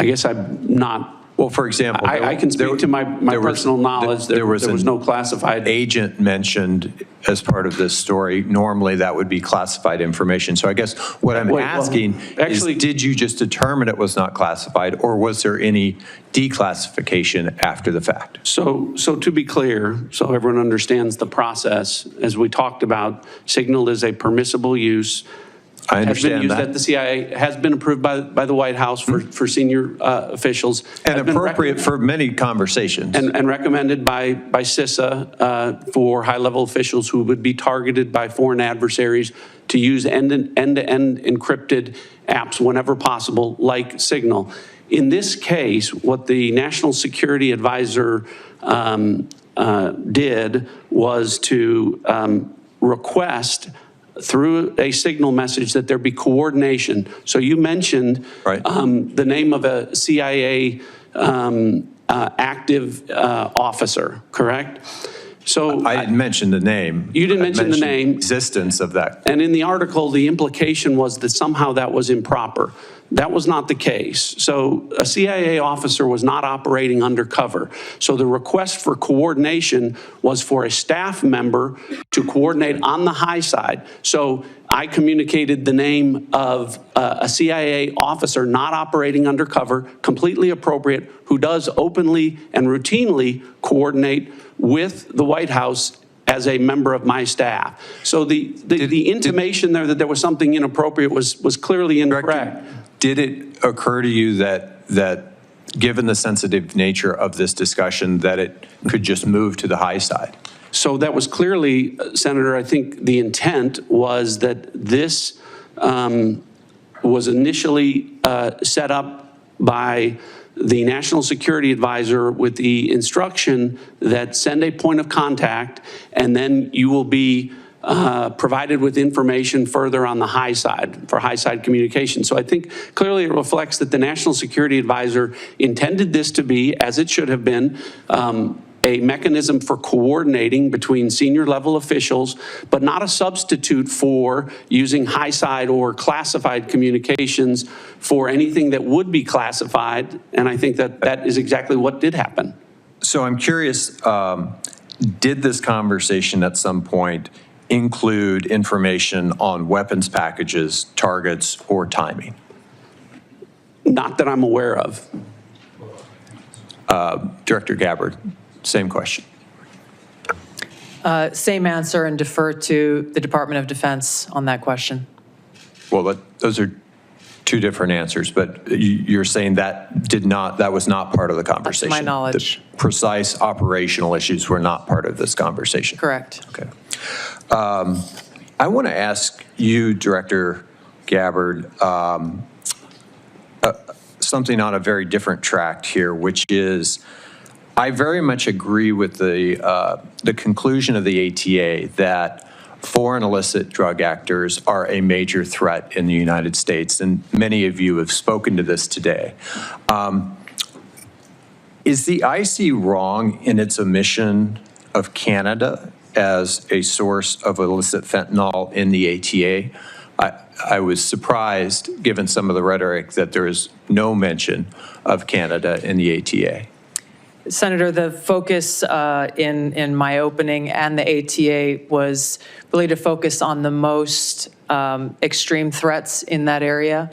guess I'm not. Well, for example, I can speak to my personal knowledge. There was no classified agent mentioned as part of this story. Normally, that would be classified information. So I guess what I'm asking is, did you just determine it was not classified, or was there any declassification after the fact? So to be clear, so everyone understands the process, as we talked about, Signal is a permissible use. I understand has been used that. at the CIA, has been approved by the White House for senior officials. And appropriate for many conversations. And recommended by CISA for high-level officials who would be targeted by foreign adversaries to use end-to-end encrypted apps whenever possible, like Signal. In this case, what the National Security Advisor did was to request through a Signal message that there be coordination. So you mentioned the name of a CIA active officer, correct? So I didn't mention the name. You didn't mention the name. Existence of that. And in the article, the implication was that somehow that was improper. That was not the case. So a CIA officer was not operating undercover. So the request for coordination was for a staff member to coordinate on the high side. So I communicated the name of a CIA officer not operating undercover, completely appropriate, who does openly and routinely coordinate with the White House as a member of my staff. So the intimation there that there was something inappropriate was clearly incorrect. Did it occur to you that given the sensitive nature of this discussion, that it could just move to the high side? So that was clearly, Senator, I think the intent was that this was initially set up by the National Security Advisor with the instruction that send a point of contact, and then you will be provided with information further on the high side for high side communication. So I think clearly it reflects that the National Security Advisor intended this to be, as it should have been, a mechanism for coordinating between senior level officials, but not a substitute for using high side or classified communications for anything that would be classified. And I think that that is exactly what did happen. So I'm curious, did this conversation at some point include information on weapons packages, targets, or timing? Not that I'm aware of. Director Gabbard, same question. Same answer, and defer to the Department of Defense on that question. Well, those are two different answers, but you're saying that was not part of the conversation? That's my knowledge. The precise operational issues were not part of this conversation? Correct. Okay. I want to ask you, Director Gabbard, something on a very different track here, which is I very much agree with the conclusion of the ATA that foreign illicit drug actors are a major threat in the United States, and many of you have spoken to this today. Is the IC wrong in its omission of Canada as a source of illicit fentanyl in the ATA. I was surprised, given some of the rhetoric, that there is no mention of Canada in the ATA. Senator, the focus in my opening and the ATA was really to focus on the most extreme threats in that area.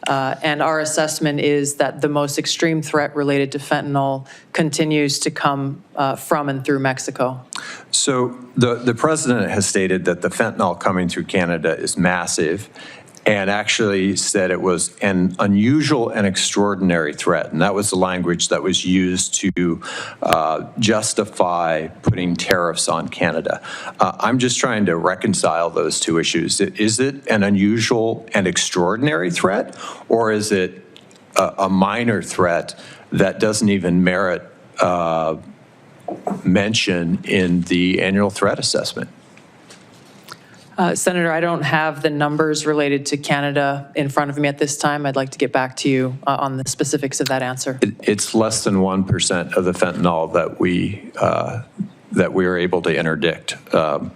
And our assessment is that the most extreme threat related to fentanyl continues to come from and through Mexico. So the president has stated that the fentanyl coming through Canada is massive, and actually said it was an unusual and extraordinary threat. And that was the language that was used to justify putting tariffs on Canada. I'm just trying to reconcile those two issues. Is it an unusual and extraordinary threat, or is it a minor threat that doesn't even merit mention in the annual threat assessment? Senator, I don't have the numbers related to Canada in front of me at this time. I'd like to get back to you on the specifics of that answer. It's less than 1% of the fentanyl that we are able to interdict. But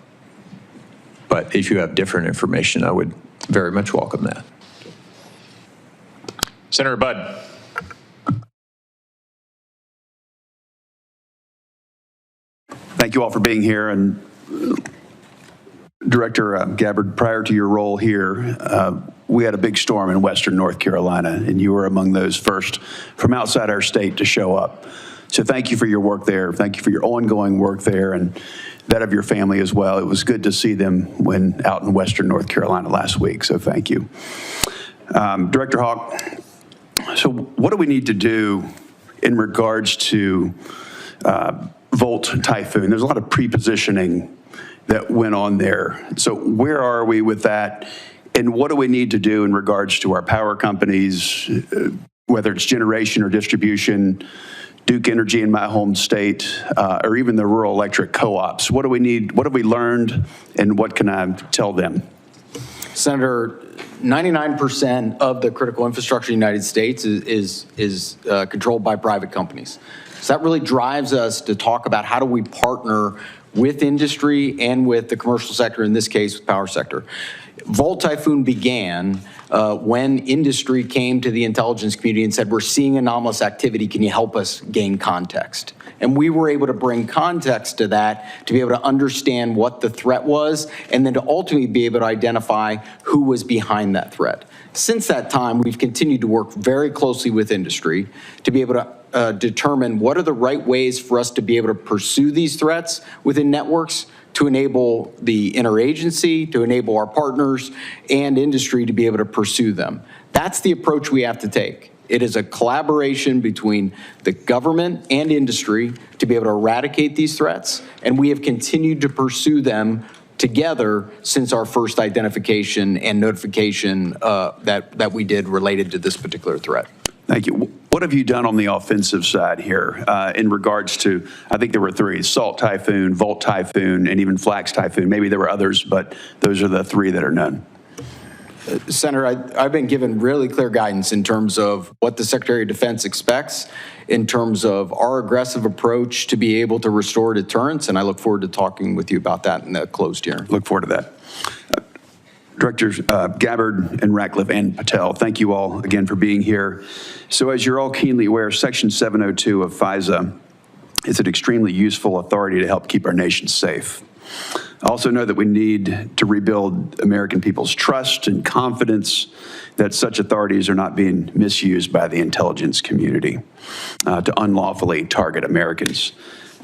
if you have different information, I would very much welcome that. Senator Budd. Thank you all for being here. And Director Gabbard, prior to your role here, we had a big storm in western North Carolina, and you were among those first from outside our state to show up. So thank you for your work there. Thank you for your ongoing work there and that of your family as well. It was good to see them when out in western North Carolina last week, so thank you. Director Hawk, so what do we need to do in regards to Volt Typhoon? There's a lot of pre-positioning that went on there. So where are we with that? And what do we need to do in regards to our power companies, whether it's generation or distribution, Duke Energy in my home state, or even the rural electric co-ops? What do we need? What have we learned? And what can I tell them? Senator, 99% of the critical infrastructure in the United States is controlled by private companies. So that really drives us to talk about how do we partner with industry and with the commercial sector, in this case, the power sector. Volt Typhoon began when industry came to the intelligence community and said, we're seeing anomalous activity, can you help us gain context? And we were able to bring context to that to be able to understand what the threat was and then to ultimately be able to identify who was behind that threat. Since that time, we've continued to work very closely with industry to be able to determine what are the right ways for us to be able to pursue these threats within networks to enable the interagency, to enable our partners and industry to be able to pursue them. That's the approach we have to take. It is a collaboration between the government and industry to be able to eradicate these threats, and we have continued to pursue them together since our first identification and notification that we did related to this particular threat. Thank you. What have you done on the offensive side here in regards to, I think there were three, Salt Typhoon, Volt Typhoon, and even Flax Typhoon. Maybe there were others, but those are the three that are known. Senator, I've been given really clear guidance in terms of what the Secretary of Defense expects in terms of our aggressive approach to be able to restore deterrence, and I look forward to talking with you about that in the closed hearing. Look forward to that. Directors Gabbard and Ratcliffe and Patel, thank you all again for being here. So as you're all keenly aware, Section 702 of FISA is an extremely useful authority to help keep our nation safe. I also know that we need to rebuild American people's trust and confidence that such authorities are not being misused by the intelligence community to unlawfully target Americans.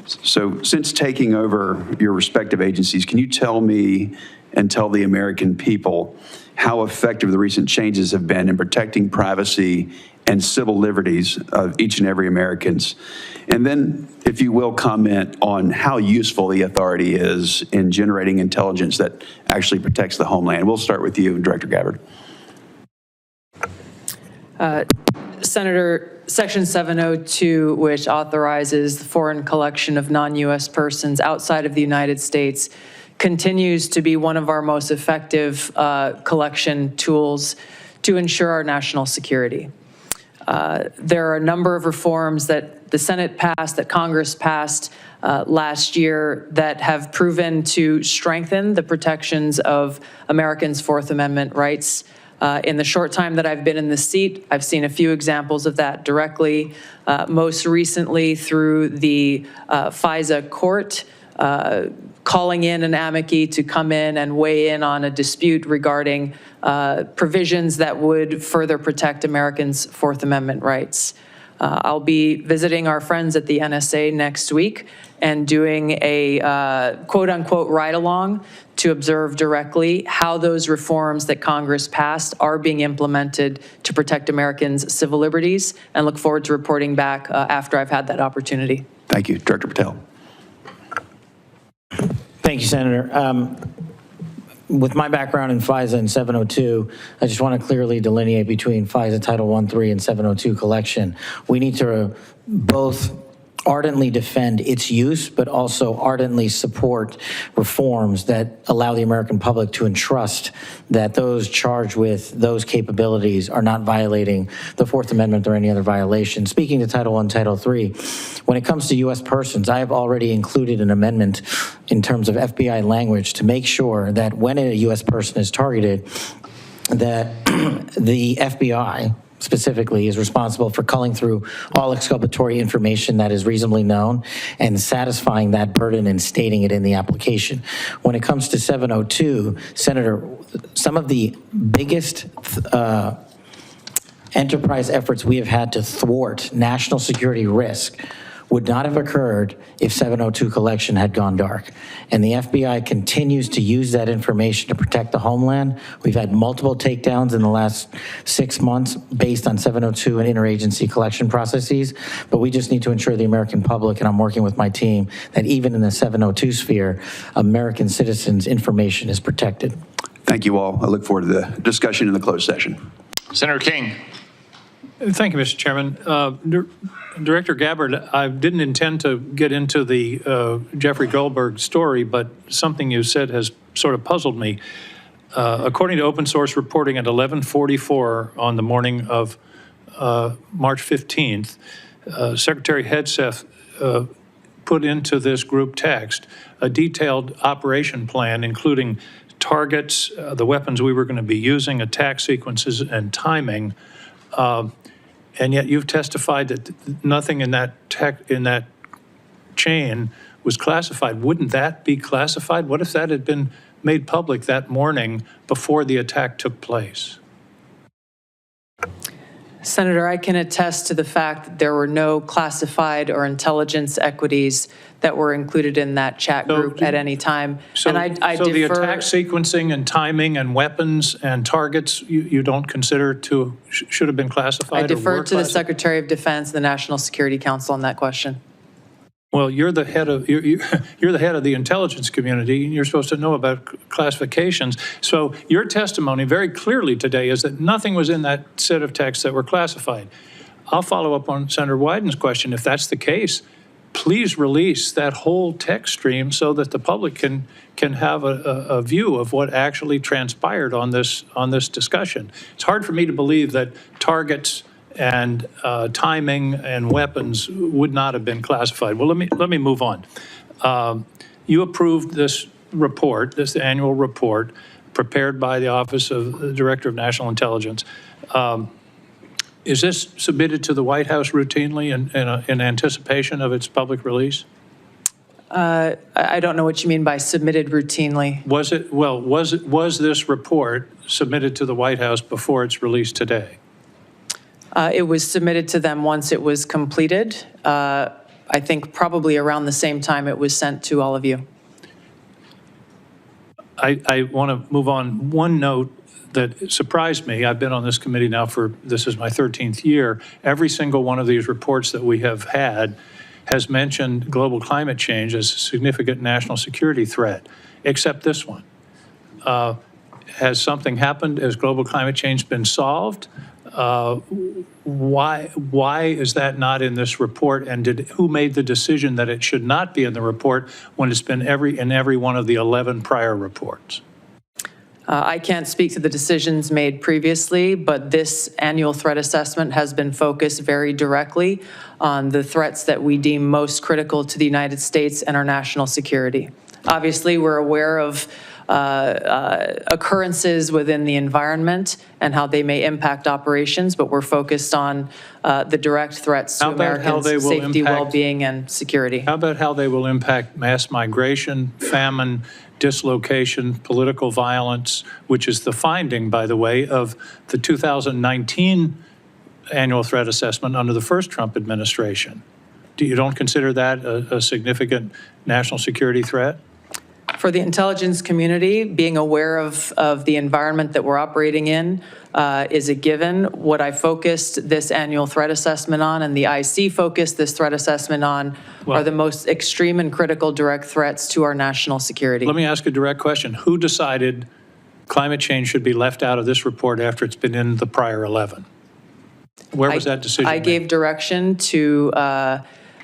So since taking over your respective agencies, can you tell me and tell the American people how effective the recent changes have been in protecting privacy and civil liberties of each and every Americans? And then, if you will, comment on how useful the authority is in generating intelligence that actually protects the homeland. We'll start with you, Director Gabbard. Senator, Section 702, which authorizes the foreign collection of non-U.S. persons outside of the United States, continues to be one of our most effective collection tools to ensure our national security. There are a number of reforms that the Senate passed, that Congress passed last year, that have proven to strengthen the protections of Americans' Fourth Amendment rights. In the short time that I've been in this seat, I've seen a few examples of that directly, most recently through the FISA court, calling in an amici to come in and weigh in on a dispute regarding provisions that would further protect Americans' Fourth Amendment rights. I'll be visiting our friends at the NSA next week and doing a quote-unquote ride-along to observe directly how those reforms that Congress passed are being implemented to protect Americans' civil liberties, and look forward to reporting back after I've had that opportunity. Thank you. Director Patel. Thank you, Senator. With my background in FISA and 702, I just want to clearly delineate between FISA Title 1.3 and 702 collection. We need to both ardently defend its use, but also ardently support reforms that allow the American public to entrust that those charged with those capabilities are not violating the Fourth Amendment or any other violation. Speaking to Title I, Title III, when it comes to U.S. persons, I have already included an amendment in terms of FBI language to make sure that when a U.S. person is targeted, that the FBI specifically is responsible for culling through all exculpatory information that is reasonably known and satisfying that burden and stating it in the application. When it comes to 702, Senator, some of the biggest enterprise efforts we have had to thwart national security risk would not have occurred if 702 collection had gone dark. And the FBI continues to use that information to protect the homeland. We've had multiple takedowns in the last 6 months based on 702 and interagency collection processes, but we just need to ensure the American public, and I'm working with my team, that even in the 702 sphere, American citizens' information is protected. Thank you all. I look forward to the discussion in the closed session. Senator King. Thank you, Mr. Chairman. Director Gabbard, I didn't intend to get into the Jeffrey Goldberg story, but something you said has sort of puzzled me. According to open source reporting at 11:44 on the morning of March 15th, Secretary Hegseth put into this group text a detailed operation plan, including targets, the weapons we were going to be using, attack sequences, and timing. And yet you've testified that nothing in that chain was classified. Wouldn't that be classified? What if that had been made public that morning before the attack took place? Senator, I can attest to the fact that there were no classified or intelligence equities that were included in that chat group at any time. So, and I so the defer, attack sequencing and timing and weapons and targets you don't consider to should have been classified? I defer or were to the classified? Secretary of Defense and the National Security Council on that question. Well, you're the head of you're the head of the intelligence community, and you're supposed to know about classifications. So your testimony very clearly today is that nothing was in that set of texts that were classified. I'll follow up on Senator Wyden's question. If that's the case, please release that whole text stream so that the public can have a view of what actually transpired on this discussion. It's hard for me to believe that targets and timing and weapons would not have been classified. Well, let me move on. You approved this report, this annual report, prepared by the Office of the Director of National Intelligence. Is this submitted to the White House routinely in anticipation of its public release? I don't know what you mean by submitted routinely. Was this report submitted to the White House before its release today? It was submitted to them once it was completed. I think probably around the same time it was sent to all of you. I want to move on. One note that surprised me, I've been on this committee now this is my 13th year. Every single one of these reports that we have had has mentioned global climate change as a significant national security threat, except this one. Has something happened? Has global climate change been solved? Why is that not in this report? And who made the decision that it should not be in the report when it's been in every one of the 11 prior reports? I can't speak to the decisions made previously, but this annual threat assessment has been focused very directly on the threats that we deem most critical to the United States and our national security. Obviously, we're aware of occurrences within the environment and how they may impact operations, but we're focused on the direct threats to Americans' safety, well-being, and security. How about how they will impact mass migration, famine, dislocation, political violence, which is the finding, by the way, of the 2019 annual threat assessment under the first Trump administration? You don't consider that a significant national security threat? For the intelligence community, being aware of the environment that we're operating in is a given. What I focused this annual threat assessment on, and the IC focused this threat assessment on, are the most extreme and critical direct threats to our national security. Let me ask a direct question. Who decided climate change should be left out of this report after it's been in the prior 11? Where was that decision I made? gave direction to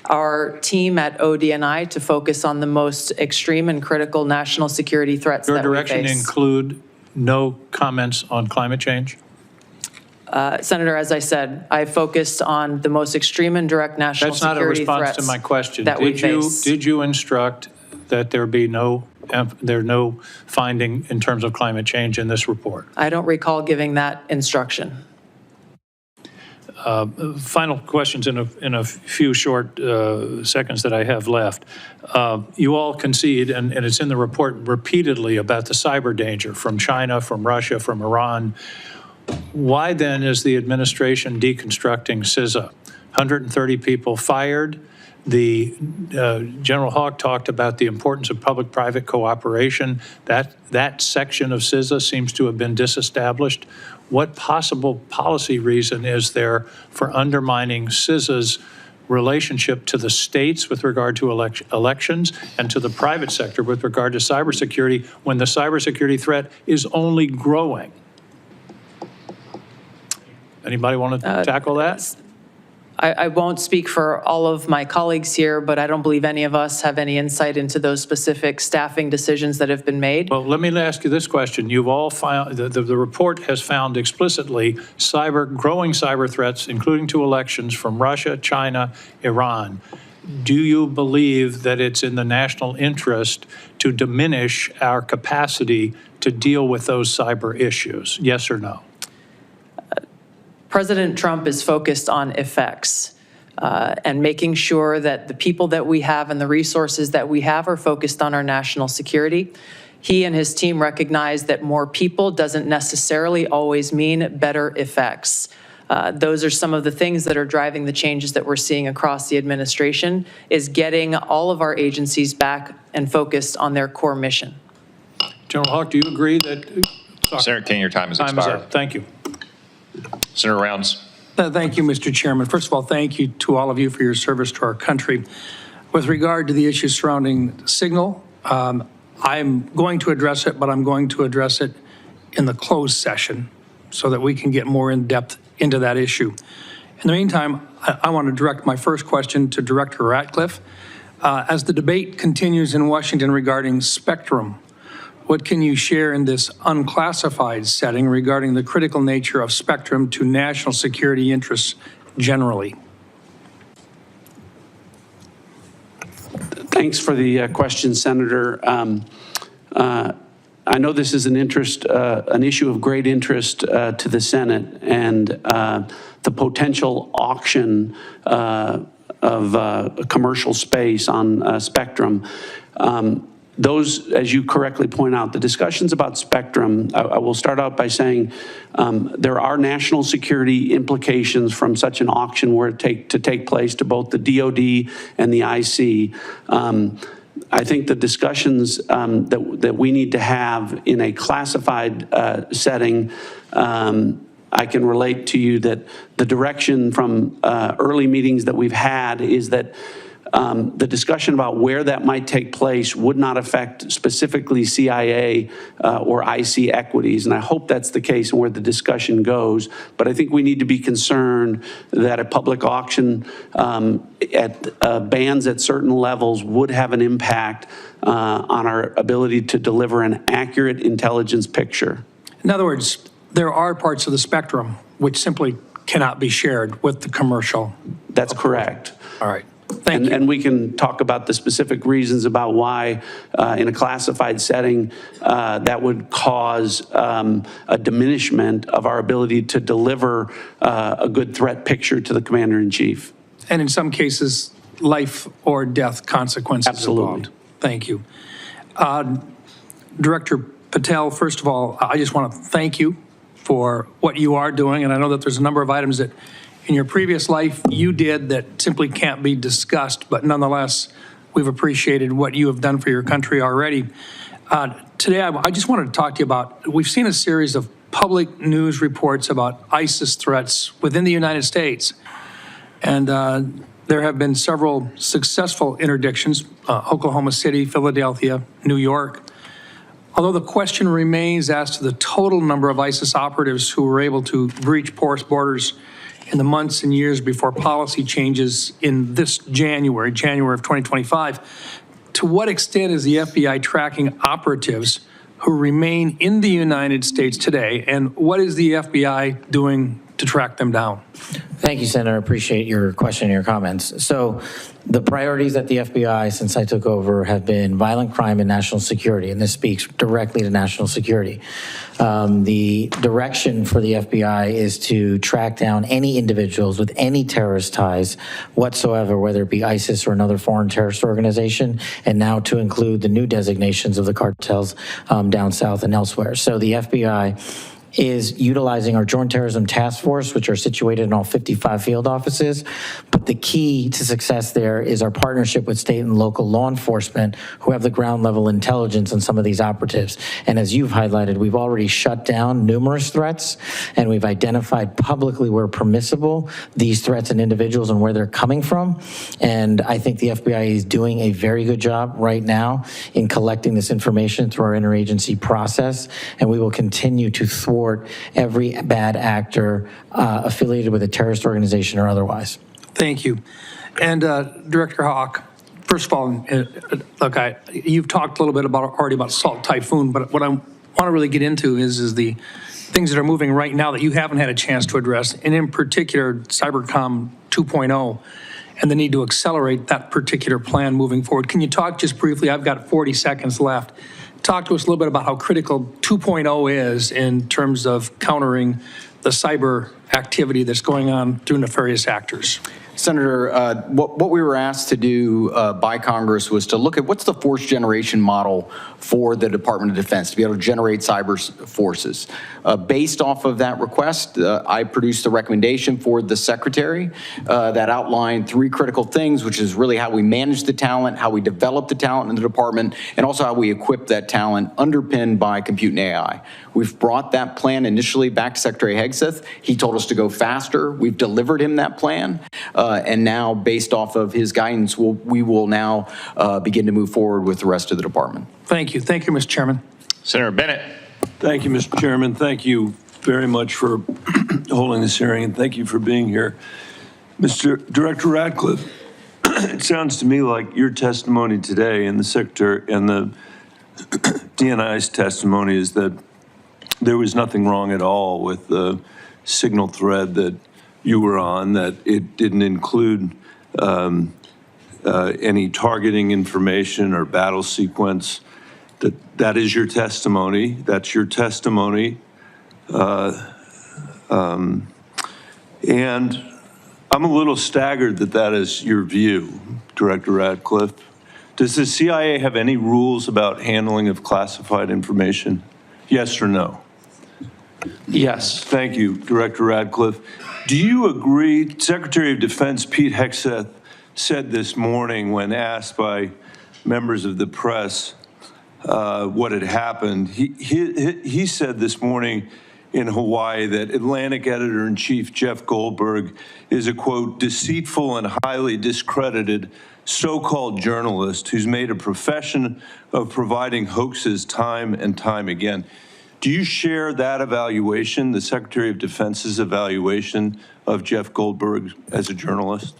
our team at ODNI to focus on the most extreme and critical national security threats that we face. Your direction include no comments on climate change? Senator, as I said, I focused on the most extreme and direct national security threats. That's not a response to my question. That we face. Did you instruct that there be no finding in terms of climate change in this report? I don't recall giving that instruction. Final questions in a few short seconds that I have left. You all concede, and it's in the report repeatedly, about the cyber danger from China, from Russia, from Iran. Why then is the administration deconstructing CISA? 130 people fired. The General Hawk talked about the importance of public-private cooperation. That section of CISA seems to have been disestablished. What possible policy reason is there for undermining CISA's relationship to the states with regard to elections and to the private sector with regard to cybersecurity when the cybersecurity threat is only growing? Anybody want to tackle that? I won't speak for all of my colleagues here, but I don't believe any of us have any insight into those specific staffing decisions that have been made. Well, let me ask you this question. You've all found, the report has found explicitly growing cyber threats, including to elections from Russia, China, Iran. Do you believe that it's in the national interest to diminish our capacity to deal with those cyber issues? Yes or no? President Trump is focused on effects and making sure that the people that we have and the resources that we have are focused on our national security. He and his team recognize that more people doesn't necessarily always mean better effects. Those are some of the things that are driving the changes that we're seeing across the administration, is getting all of our agencies back and focused on their core mission. General Hawk, do you agree that... Senator King, your time has expired. Time is up. Thank you. Senator Rounds. Thank you, Mr. Chairman. First of all, thank you to all of you for your service to our country. With regard to the issues surrounding Signal, I'm going to address it, but I'm going to address it in the closed session so that we can get more in depth into that issue. In the meantime, I want to direct my first question to Director Ratcliffe. As the debate continues in Washington regarding spectrum, what can you share in this unclassified setting regarding the critical nature of spectrum to national security interests generally? Thanks for the question, Senator. I know this is an issue of great interest to the Senate, and the potential auction of commercial space on spectrum. Those, as you correctly point out, the discussions about spectrum, I will start out by saying there are national security implications from such an auction were to take place to both the DOD and the IC. I think the discussions that we need to have in a classified setting, I can relate to you that the direction from early meetings that we've had is that the discussion about where that might take place would not affect specifically CIA or IC equities. And I hope that's the case and where the discussion goes. But I think we need to be concerned that a public auction at bans at certain levels would have an impact on our ability to deliver an accurate intelligence picture. In other words, there are parts of the spectrum which simply cannot be shared with the commercial. That's correct. All right. Thank you. And we can talk about the specific reasons about why in a classified setting that would cause a diminishment of our ability to deliver a good threat picture to the commander-in-chief. And in some cases, life or death consequences Absolutely. involved. Thank you. Director Patel, first of all, I just want to thank you for what you are doing. And I know that there's a number of items that in your previous life you did that simply can't be discussed, but nonetheless, we've appreciated what you have done for your country already. Today, I just wanted to talk to you about, we've seen a series of public news reports about ISIS threats within the United States. And there have been several successful interdictions, Oklahoma City, Philadelphia, New York. Although the question remains as to the total number of ISIS operatives who were able to breach porous borders in the months and years before policy changes in this January of 2025, to what extent is the FBI tracking operatives who remain in the United States today, and what is the FBI doing to track them down? Thank you, Senator. I appreciate your question and your comments. So the priorities at the FBI since I took over have been violent crime and national security, and this speaks directly to national security. The direction for the FBI is to track down any individuals with any terrorist ties whatsoever, whether it be ISIS or another foreign terrorist organization, and now to include the new designations of the cartels down south and elsewhere. So the FBI is utilizing our Joint Terrorism Task Force, which are situated in all 55 field offices. But the key to success there is our partnership with state and local law enforcement who have the ground level intelligence on some of these operatives. And as you've highlighted, we've already shut down numerous threats, and we've identified publicly where permissible these threats and individuals and where they're coming from. And I think the FBI is doing a very good job right now in collecting this information through our interagency process, and we will continue to thwart every bad actor affiliated with a terrorist organization or otherwise. Thank you. And Director Hawk, first of all, look, you've talked a little bit already about Salt Typhoon, but what I want to really get into is the things that are moving right now that you haven't had a chance to address, and in particular, Cybercom 2.0 and the need to accelerate that particular plan moving forward. Can you talk just briefly? I've got 40 seconds left. Talk to us a little bit about how critical 2.0 is in terms of countering the cyber activity that's going on through nefarious actors. Senator, what we were asked to do by Congress was to look at what's the force generation model for the Department of Defense to be able to generate cyber forces. Based off of that request, I produced the recommendation for the Secretary that outlined 3 critical things, which is really how we manage the talent, how we develop the talent in the department, and also how we equip that talent underpinned by compute and AI. We've brought that plan initially back to Secretary Hegseth. He told us to go faster. We've delivered him that plan. And now, based off of his guidance, we will now begin to move forward with the rest of the department. Thank you. Thank you, Mr. Chairman. Senator Bennett. Thank you, Mr. Chairman. Thank you very much for holding this hearing, and thank you for being here. Mr. Director Ratcliffe, it sounds to me like your testimony today and the Secretary and the DNI's testimony is that there was nothing wrong at all with the signal thread that you were on, that it didn't include any targeting information or battle sequence. That is your testimony. That's your testimony. And I'm a little staggered that that is your view, Director Ratcliffe. Does the CIA have any rules about handling of classified information? Yes or no? Yes. Thank you, Director Ratcliffe. Do you agree, Secretary of Defense Pete Hegseth said this morning when asked by members of the press what had happened, he said this morning in Hawaii that Atlantic editor-in-chief Jeff Goldberg is a, quote, deceitful and highly discredited so-called journalist who's made a profession of providing hoaxes time and time again. Do you share that evaluation, the Secretary of Defense's evaluation of Jeff Goldberg as a journalist?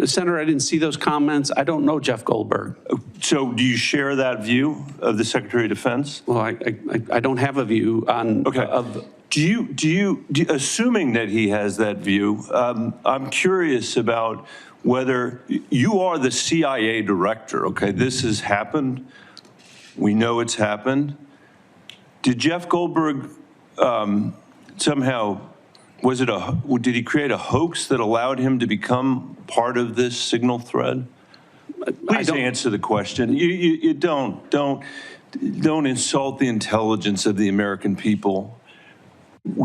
Senator, I didn't see those comments. I don't know Jeff Goldberg. So do you share that view of the Secretary of Defense? Well, I don't have a view on. Okay. Assuming that he has that view, I'm curious about whether you are the CIA director. Okay, this has happened. We know it's happened. Did Jeff Goldberg somehow, did he create a hoax that allowed him to become part of this signal thread? Please answer the question. You don't insult the intelligence of the American people.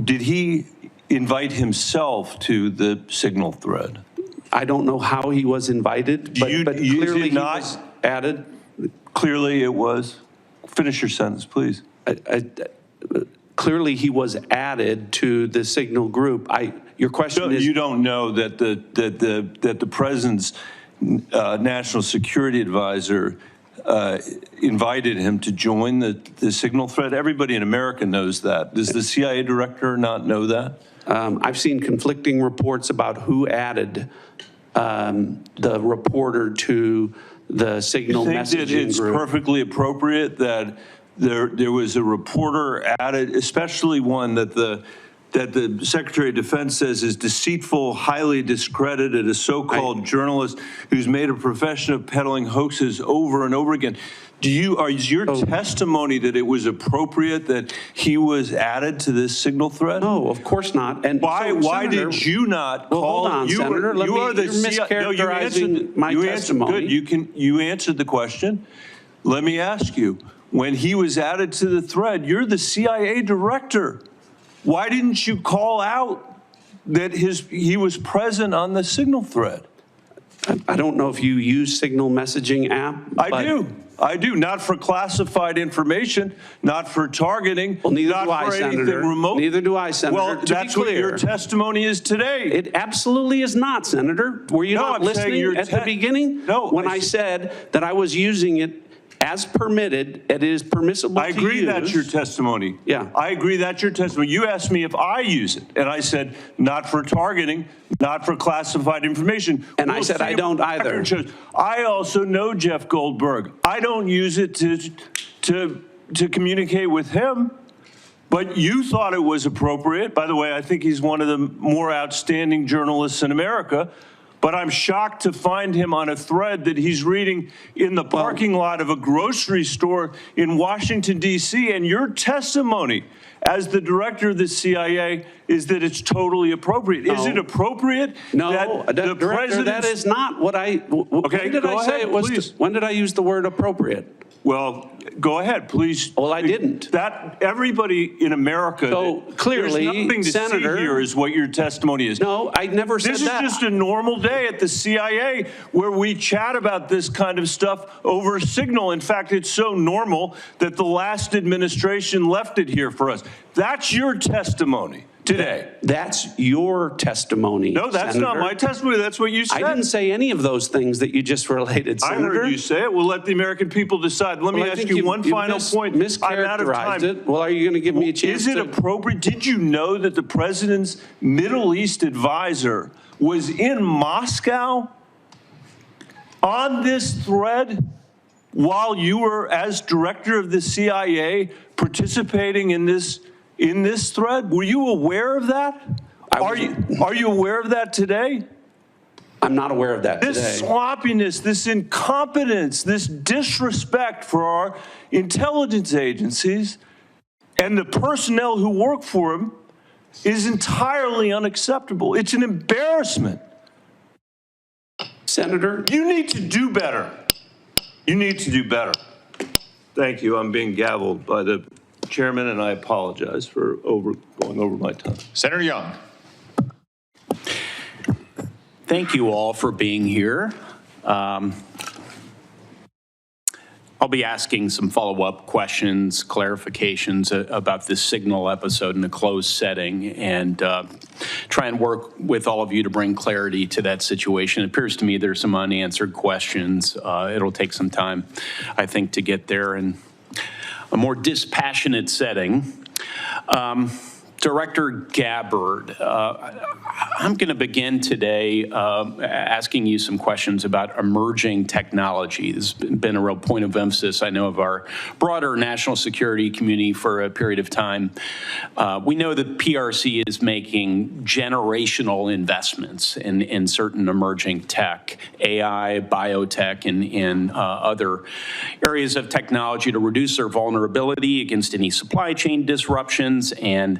Did he invite himself to the signal thread? I don't know how he was invited, but clearly he was added. Clearly it was. Finish your sentence, please. Clearly he was added to the signal group. Your question is, you don't know that the president's national security advisor invited him to join the signal thread? Everybody in America knows that. Does the CIA director not know that? I've seen conflicting reports about who added the reporter to the signal messaging group. You think that it's perfectly appropriate that there was a reporter added, especially one that the Secretary of Defense says is deceitful, highly discredited, a so-called journalist who's made a profession of peddling hoaxes over and over again. Is your testimony that it was appropriate that he was added to this signal thread? No, of course not. And why did you not call? Hold on, Senator. You're mischaracterizing my testimony. Good. You answered the question. Let me ask you. When he was added to the thread, you're the CIA director. Why didn't you call out that he was present on the signal thread? I don't know if you use signal messaging app. I do. Not for classified information, not for targeting, well, neither not do I, for Senator. anything remote. Neither do I, Senator. Well, that's what your testimony is today. It absolutely is not, Senator. Were you not listening at the beginning? No. When I said that I was using it as permitted, it is permissible to use. I agree that's your testimony. Yeah. I agree that's your testimony. You asked me if I use it, and I said not for targeting, not for classified information. And I said I don't either. I also know Jeff Goldberg. I don't use it to communicate with him. But you thought it was appropriate. By the way, I think he's one of the more outstanding journalists in America. But I'm shocked to find him on a thread that he's reading in the parking lot of a grocery store in Washington, D.C. And your testimony as the director of the CIA is that it's totally appropriate. No. Is it appropriate? No, Director, that is not what I. Okay, when did I say it was? Please. When did I use the word appropriate? Well, go ahead, please. Well, I didn't. That everybody in America. So clearly, there's nothing to Senator, see here is what your testimony is. No, I never said that. This is just a normal day at the CIA where we chat about this kind of stuff over Signal. In fact, it's so normal that the last administration left it here for us. That's your testimony today. That's your testimony. No, that's Senator. not my testimony. That's what you said. I didn't say any of those things that you just related, Senator. I heard you say it. We'll let the American people decide. Let me ask you one final point. I'm out of time. It. Well, are you going to give me a chance? Is it appropriate? Did you know that the president's Middle East advisor was in Moscow on this thread while you were, as director of the CIA, participating in this thread? Were you aware of that? Are you aware of that today? I'm not aware of that today. This sloppiness, this incompetence, this disrespect for our intelligence agencies and the personnel who work for them is entirely unacceptable. It's an embarrassment. Senator? You need to do better. You need to do better. Thank you. I'm being gavelled by the chairman, and I apologize for going over my time. Senator Young. Thank you all for being here. I'll I'll be asking some follow-up questions, clarifications about this Signal episode in a closed setting, and try and work with all of you to bring clarity to that situation. It appears to me there's some unanswered questions. It'll take some time, I think, to get there in a more dispassionate setting. Director Gabbard, I'm going to begin today asking you some questions about emerging technology. This has been a real point of emphasis, I know, of our broader national security community for a period of time. We know that PRC is making generational investments in certain emerging tech, AI, biotech, and other areas of technology to reduce their vulnerability against any supply chain disruptions and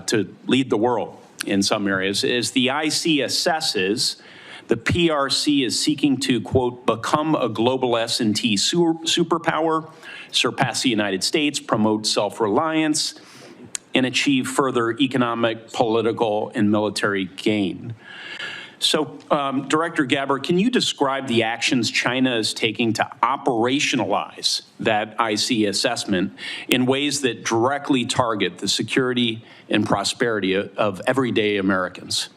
to lead the world in some areas. As the IC assesses, the PRC is seeking to, quote, become a global S&T superpower, surpass the United States, promote self-reliance, and achieve further economic, political, and military gain. So, Director Gabbard, can you describe the actions China is taking to operationalize that IC assessment in ways that directly target the security and prosperity of everyday Americans?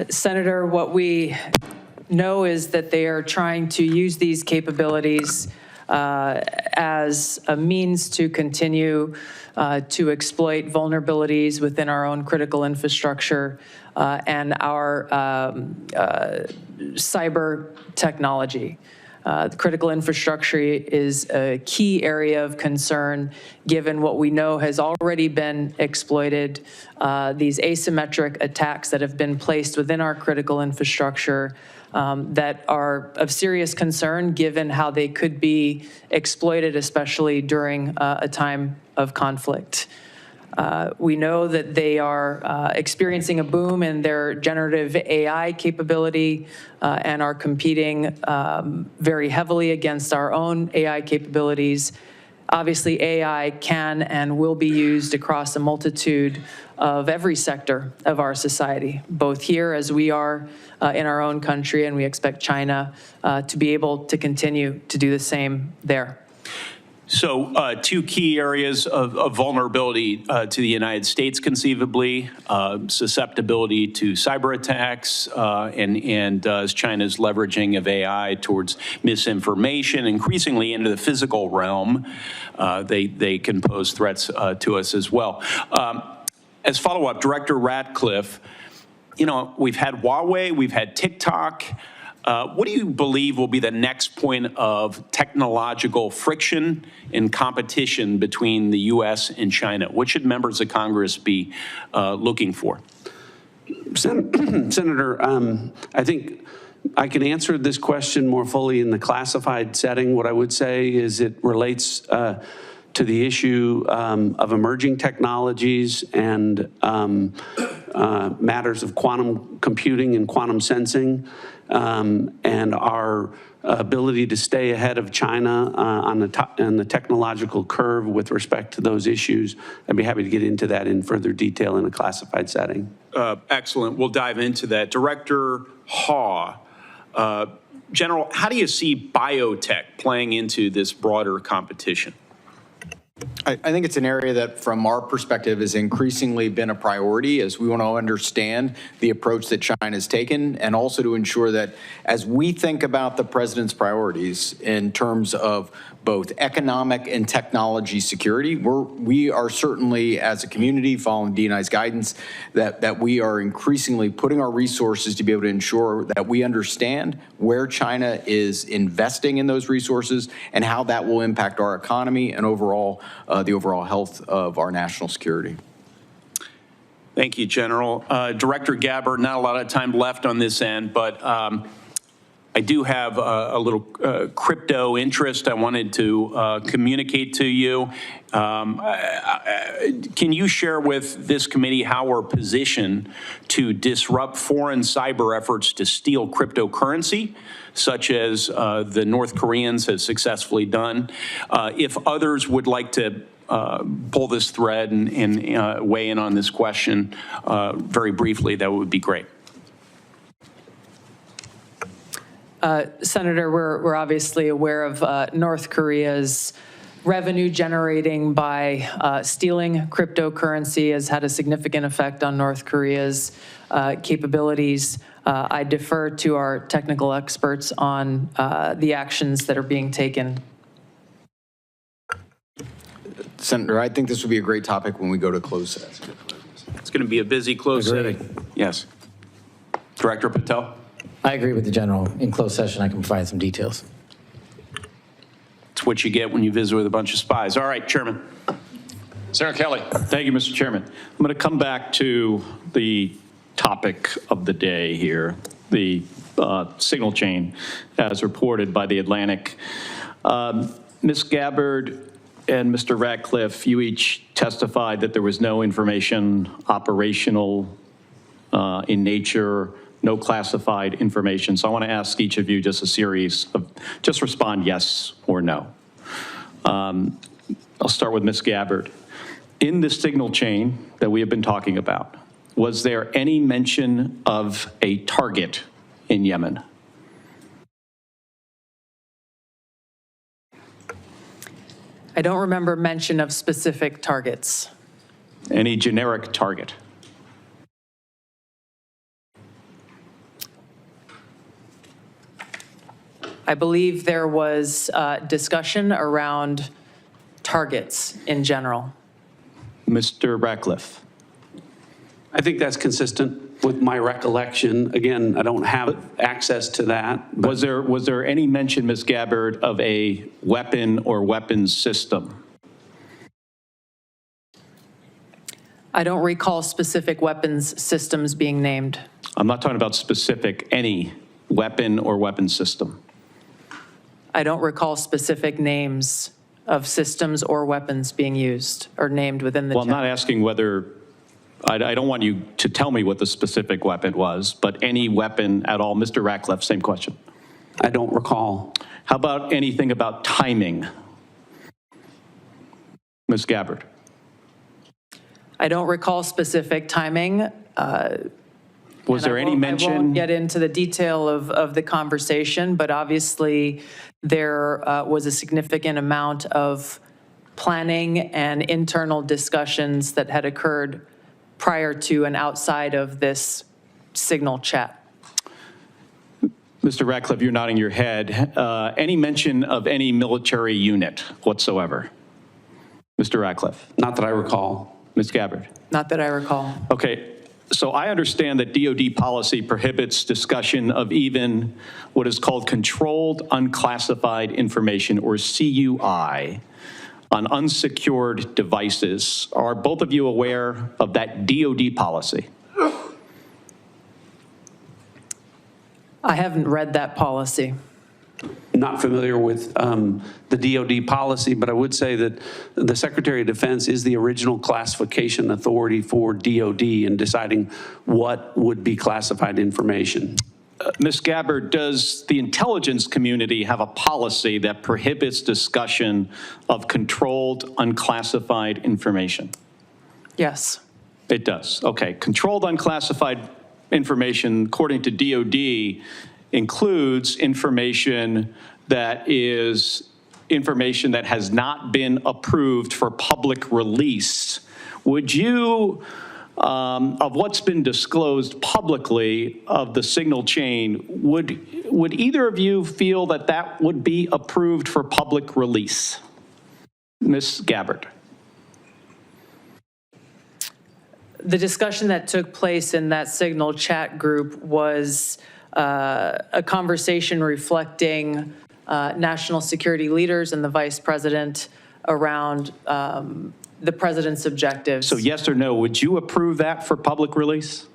Senator, what we know is that they are trying to use these capabilities as a means to continue to exploit vulnerabilities within our own critical infrastructure and our cyber technology. The critical infrastructure is a key area of concern given what we know has already been exploited, these asymmetric attacks that have been placed within our critical infrastructure that are of serious concern given how they could be exploited, especially during a time of conflict. We know that they are experiencing a boom in their generative AI capability and are competing very heavily against our own AI capabilities. Obviously, AI can and will be used across a multitude of every sector of our society, both here as we are in our own country, and we expect China to be able to continue to do the same there. So two key areas of vulnerability to the United States, conceivably, susceptibility to cyber attacks, and as China's leveraging of AI towards misinformation, increasingly into the physical realm, they can pose threats to us as well. As follow-up, Director Ratcliffe, you know, we've had Huawei, we've had TikTok. What do you believe will be the next point of technological friction and competition between the U.S. and China? What should members of Congress be looking for? Senator, I think I can answer this question more fully in the classified setting. What I would say is it relates to the issue of emerging technologies and matters of quantum computing and quantum sensing. And our ability to stay ahead of China on the technological curve with respect to those issues. I'd be happy to get into that in further detail in a classified setting. Excellent. We'll dive into that. Director Haw, General, how do you see biotech playing into this broader competition? I think it's an area that, from our perspective, has increasingly been a priority as we want to understand the approach that China has taken, and also to ensure that as we think about the president's priorities in terms of both economic and technology security, we are certainly, as a community, following DNI's guidance, that we are increasingly putting our resources to be able to ensure that we understand where China is investing in those resources and how that will impact our economy and overall the overall health of our national security. Thank you, General. Director Gabbard, not a lot of time left on this end, but I do have a little crypto interest I wanted to communicate to you. Can you share with this committee how we're positioned to disrupt foreign cyber efforts to steal cryptocurrency, such as the North Koreans have successfully done? If others would like to pull this thread and weigh in on this question very briefly, that would be great. Senator, we're obviously aware of North Korea's revenue generating by stealing cryptocurrency has had a significant effect on North Korea's capabilities. I defer to our technical experts on the actions that are being taken. Senator, I think this would be a great topic when we go to closed session. It's going to be a busy closed setting. Yes. Director Patel? I agree with the general. In closed session, I can provide some details. It's what you get when you visit with a bunch of spies. All right, Chairman. Senator Kelly. Thank you, Mr. Chairman. I'm going to come back to the topic of the day here, the signal chain as reported by the Atlantic. Ms. Gabbard and Mr. Ratcliffe, you each testified that there was no information operational in nature, no classified information. So I want to ask each of you just a series of, just respond yes or no. I'll start with Ms. Gabbard. In the signal chain that we have been talking about, was there any mention of a target in Yemen? I don't remember mention of specific targets. Any generic target? I believe there was discussion around targets in general. Mr. Ratcliffe. I think that's consistent with my recollection. Again, I don't have access to that. Was there any mention, Ms. Gabbard, of a weapon or weapons system? I don't recall specific weapons systems being named. I'm not talking about specific, any weapon or weapon system. I don't recall specific names of systems or weapons being used or named within the Well, I'm not asking whether, I don't want you to tell me what the specific weapon was, but any weapon at all. Mr. Ratcliffe, same question. I don't recall. How about anything about timing? Ms. Gabbard. I don't recall specific timing. Was there any mention? I won't get into the detail of the conversation, but obviously there was a significant amount of planning and internal discussions that had occurred prior to and outside of this signal chat. Mr. Ratcliffe, you're nodding your head. Any mention of any military unit whatsoever? Mr. Ratcliffe. Not that I recall. Ms. Gabbard. Not that I recall. Okay. So I understand that DoD policy prohibits discussion of even what is called controlled unclassified information, or CUI, on unsecured devices. Are both of you aware of that DoD policy? I haven't read that policy. Not familiar with the DoD policy, but I would say that the Secretary of Defense is the original classification authority for DoD in deciding what would be classified information. Ms. Gabbard, does the intelligence community have a policy that prohibits discussion of controlled unclassified information? Yes. It does. Okay. Controlled unclassified information, according to DoD, includes information that is information that has not been approved for public release. Would you, of what's been disclosed publicly of the signal chain, would either of you feel that that would be approved for public release? Ms. Gabbard. The discussion that took place in that signal chat group was a conversation reflecting national security leaders and the vice president around the president's objectives. So yes or no, would you approve that for public release?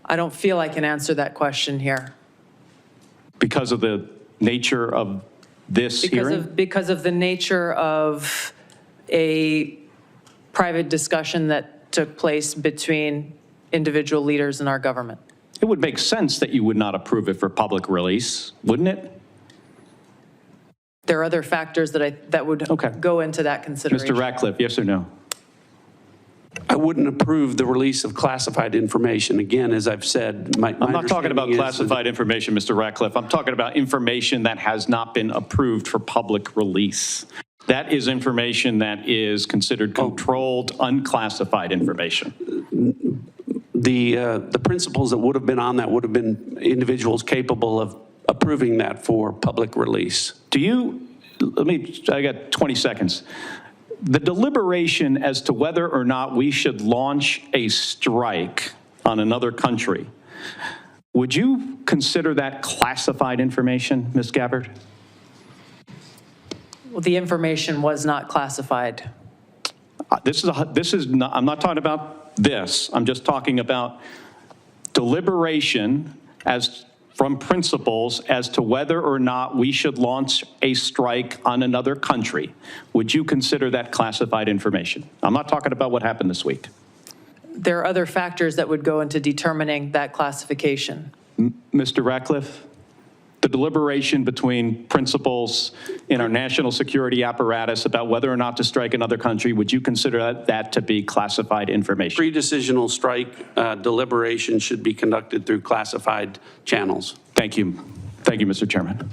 I don't feel I can answer that question here. Because of the nature of this hearing? Because of the nature of a private discussion that took place between individual leaders in our government. It would make sense that you would not approve it for public release, wouldn't it? There are other factors that would go into that consideration. Mr. Ratcliffe, yes or no? I wouldn't approve the release of classified information. Again, as I've said, my I'm not talking about understanding is that- classified information, Mr. Ratcliffe. I'm talking about information that has not been approved for public release. That is information that is considered controlled, unclassified information. The principals that would have been on that would have been individuals capable of approving that for public release. I got 20 seconds. The deliberation as to whether or not we should launch a strike on another country, would you consider that classified information, Ms. Gabbard? Well, the information was not classified. I'm not talking about this. I'm just talking about deliberation from principals as to whether or not we should launch a strike on another country. Would you consider that classified information? I'm not talking about what happened this week. There are other factors that would go into determining that classification. Mr. Ratcliffe, the deliberation between principals in our national security apparatus about whether or not to strike another country, would you consider that to be classified information? Pre-decisional strike deliberation should be conducted through classified channels. Thank you. Thank you, Mr. Chairman.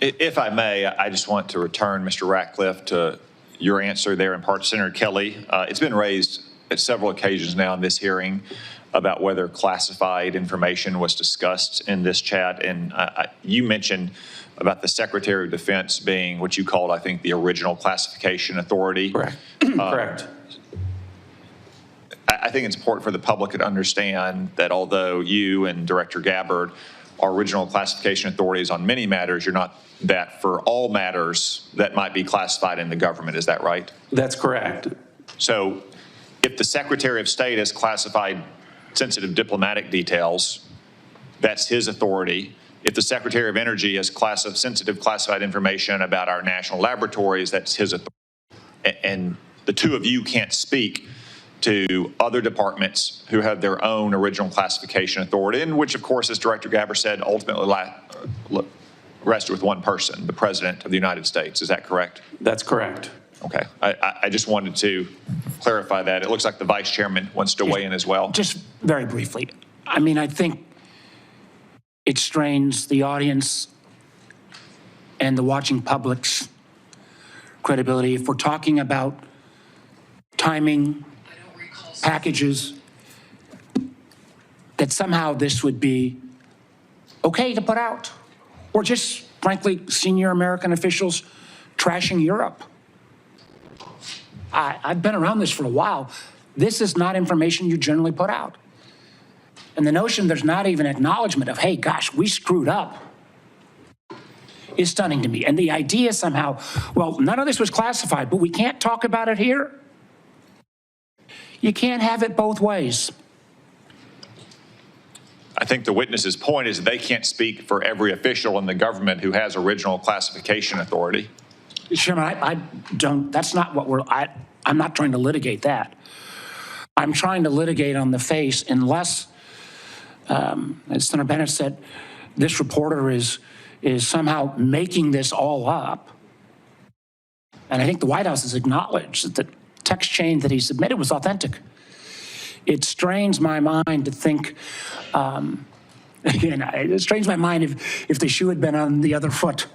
If I may, I just want to return, Mr. Ratcliffe, to your answer there in part to Senator Kelly. It's been raised at several occasions now in this hearing about whether classified information was discussed in this chat. And you mentioned about the Secretary of Defense being what you called, I think, the original classification authority. Correct. Correct. I think it's important for the public to understand that although you and Director Gabbard are original classification authorities on many matters, you're not that for all matters that might be classified in the government. Is that right? That's correct. So if the Secretary of State has classified sensitive diplomatic details, that's his authority. If the Secretary of Energy has sensitive classified information about our national laboratories, that's his authority. And the two of you can't speak to other departments who have their own original classification authority, and which, of course, as Director Gabbard said, ultimately rested with one person, the President of the United States. Is that correct? That's correct. Okay. I just wanted to clarify that. It looks like the Vice Chairman wants to weigh in as well. Just very briefly. I mean, I think it strains the audience and the watching public's credibility if we're talking about timing, packages, that somehow this would be okay to put out, or just, frankly, senior American officials trashing Europe. I've been around this for a while. This is not information you generally put out. And the notion there's not even acknowledgement of, hey, gosh, we screwed up, is stunning to me. And the idea somehow, well, none of this was classified, but we can't talk about it here. You can't have it both ways. I think the witness's point is that they can't speak for every official in the government who has original classification authority. Chairman, I don't, that's not what I'm not trying to litigate that. I'm trying to litigate on the face unless, as Senator Bennett said, this reporter is somehow making this all up. And I think the White House has acknowledged that the text chain that he submitted was authentic. It strains my mind to think, again, it strains my mind if the shoe had been on the other foot,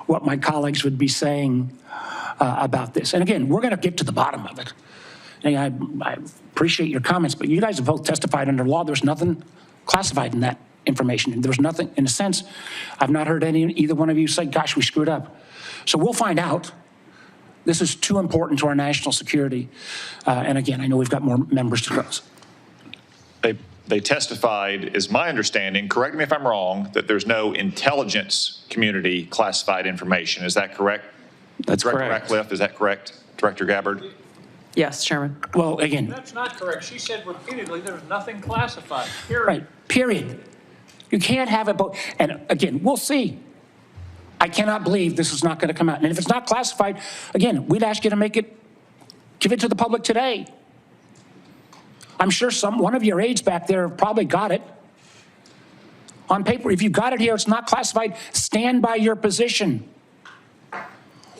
what my colleagues would be saying about this. And again, we're going to get to the bottom of it. And I appreciate your comments, but you guys have both testified under law. There's nothing classified in that information. There's nothing, in a sense, I've not heard either one of you say, gosh, we screwed up. So we'll find out. This is too important to our national security. And again, I know we've got more members to close. They testified, is my understanding, correct me if I'm wrong, that there's no intelligence community classified information. Is that correct? That's Director correct. Ratcliffe, is that correct? Director Gabbard? Yes, Chairman. Well, again. That's not correct. She said repeatedly there's nothing classified, period. Right, period. You can't have it both. And again, we'll see. I cannot believe this is not going to come out. And if it's not classified, again, we'd ask you to give it to the public today. I'm sure one of your aides back there probably got it on paper. If you got it here, it's not classified, stand by your position.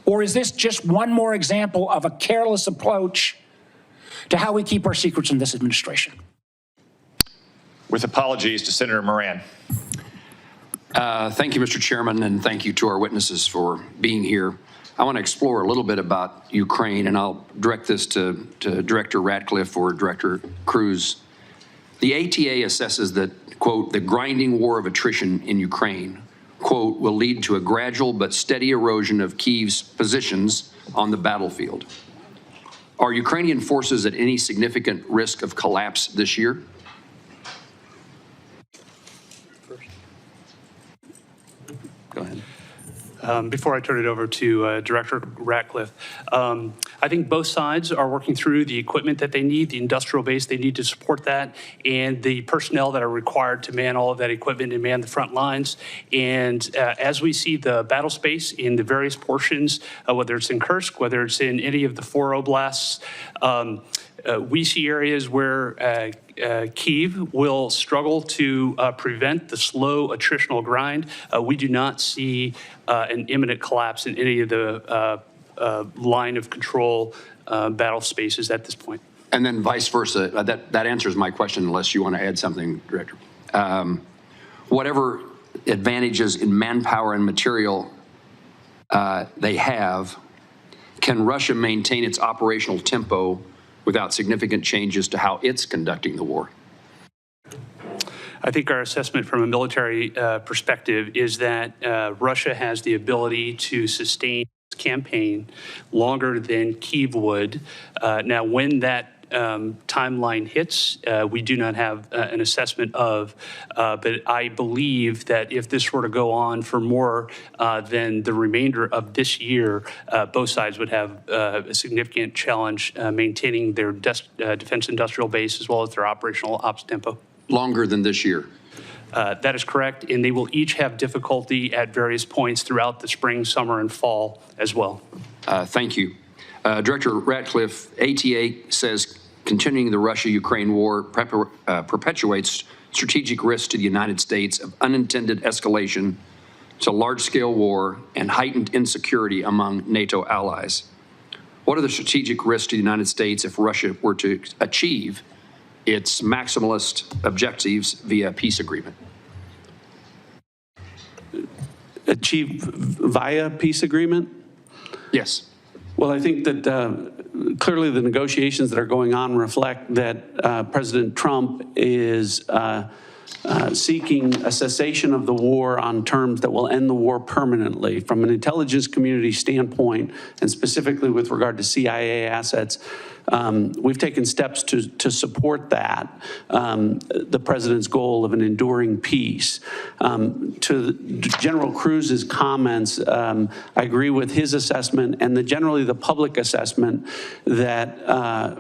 Or is this just one more example of a careless approach to how we keep our secrets in this administration. With apologies to Senator Moran. Thank you, Mr. Chairman, and thank you to our witnesses for being here. I want to explore a little bit about Ukraine, and I'll direct this to Director Ratcliffe or Director Cruz. The ATA assesses that, quote, the grinding war of attrition in Ukraine, quote, will lead to a gradual but steady erosion of Kyiv's positions on the battlefield. Are Ukrainian forces at any significant risk of collapse this year? Go ahead. Before I turn it over to Director Ratcliffe, I think both sides are working through the equipment that they need, the industrial base they need to support that, and the personnel that are required to man all of that equipment and man the front lines. And as we see the battle space in the various portions, whether it's in Kursk, whether it's in any of the 4 oblasts, we see areas where Kyiv will struggle to prevent the slow attritional grind. We do not see an imminent collapse in any of the line of control battle spaces at this point. And then vice versa. That answers my question, unless you want to add something, Director. Whatever advantages in manpower and material they have, can Russia maintain its operational tempo without significant changes to how it's conducting the war? I think our assessment from a military perspective is that Russia has the ability to sustain its campaign longer than Kyiv would. Now, when that timeline hits, we do not have an assessment of, but I believe that if this were to go on for more than the remainder of this year, both sides would have a significant challenge maintaining their defense industrial base as well as their operational ops tempo. Longer than this year? That is correct, and they will each have difficulty at various points throughout the spring, summer, and fall as well. Thank you. Director Ratcliffe, ATA says continuing the Russia-Ukraine war perpetuates strategic risks to the United States of unintended escalation to large-scale war and heightened insecurity among NATO allies. What are the strategic risks to the United States if Russia were to achieve its maximalist objectives via peace agreement? Achieve via peace agreement? Yes. Well, I think that clearly the negotiations that are going on reflect that President Trump is seeking a cessation of the war on terms that will end the war permanently. From an intelligence community standpoint, and specifically with regard to CIA assets, we've taken steps to support that, the president's goal of an enduring peace. To General Cruz's comments, I agree with his assessment and generally the public assessment that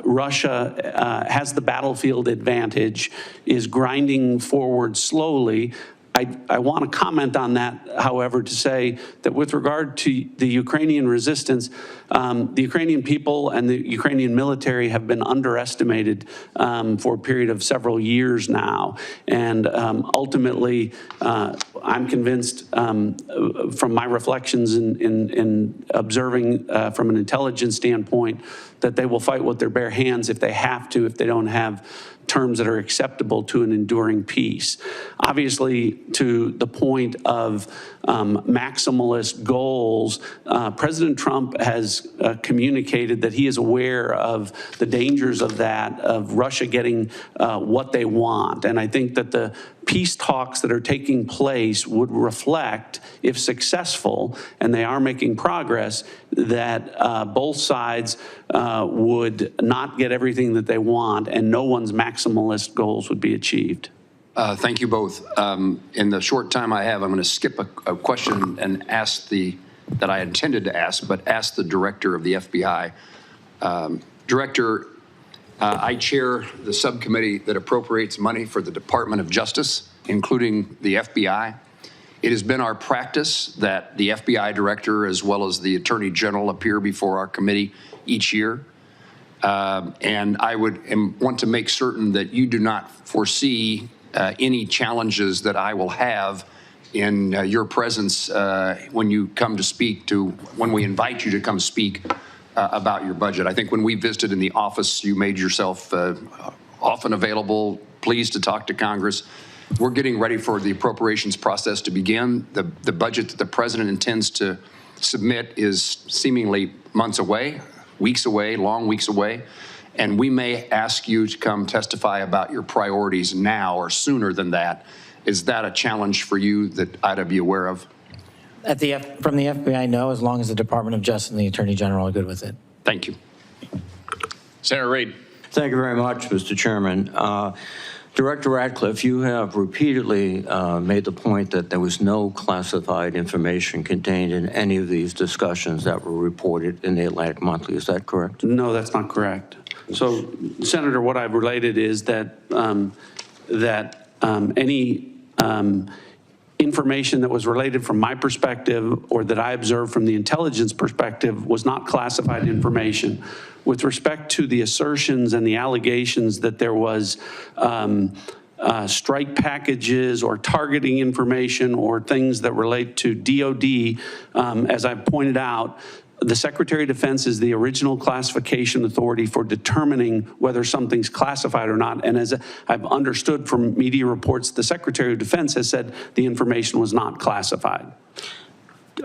Russia has the battlefield advantage, is grinding forward slowly. I want to comment on that, however, to say that with regard to the Ukrainian resistance, the Ukrainian people and the Ukrainian military have been underestimated for a period of several years now. And ultimately, I'm convinced from my reflections in observing from an intelligence standpoint that they will fight with their bare hands if they have to, if they don't have terms that are acceptable to an enduring peace. Obviously, to the point of maximalist goals, President Trump has communicated that he is aware of the dangers of that, of Russia getting what they want. And I think that the peace talks that are taking place would reflect, if successful, and they are making progress, that both sides would not get everything that they want and no one's maximalist goals would be achieved. Thank you both. In the short time I have, I'm going to skip a question and ask that I intended to ask, but ask the director of the FBI. Director, I chair the subcommittee that appropriates money for the Department of Justice, including the FBI. It has been our practice that the FBI director as well as the Attorney General appear before our committee each year. And I want to make certain that you do not foresee any challenges that I will have in your presence when you come to speak when we invite you to come speak about your budget. I think when we visited in the office, you made yourself often available, pleased to talk to Congress. We're getting ready for the appropriations process to begin. The budget that the president intends to submit is seemingly months away, weeks away, long weeks away. And we may ask you to come testify about your priorities now or sooner than that. Is that a challenge for you that I'd be aware of? From the FBI, no, as long as the Department of Justice and the Attorney General are good with it. Thank you. Senator Reid. Thank you very much, Mr. Chairman. Director Ratcliffe, you have repeatedly made the point that there was no classified information contained in any of these discussions that were reported in the Atlantic Monthly. Is that correct? No, that's not correct. So, Senator, what I've related is that any information that was related from my perspective or that I observed from the intelligence perspective was not classified information. With respect to the assertions and the allegations that there was strike packages or targeting information or things that relate to DOD, as I've pointed out, the Secretary of Defense is the original classification authority for determining whether something's classified or not. And as I've understood from media reports, the Secretary of Defense has said the information was not classified.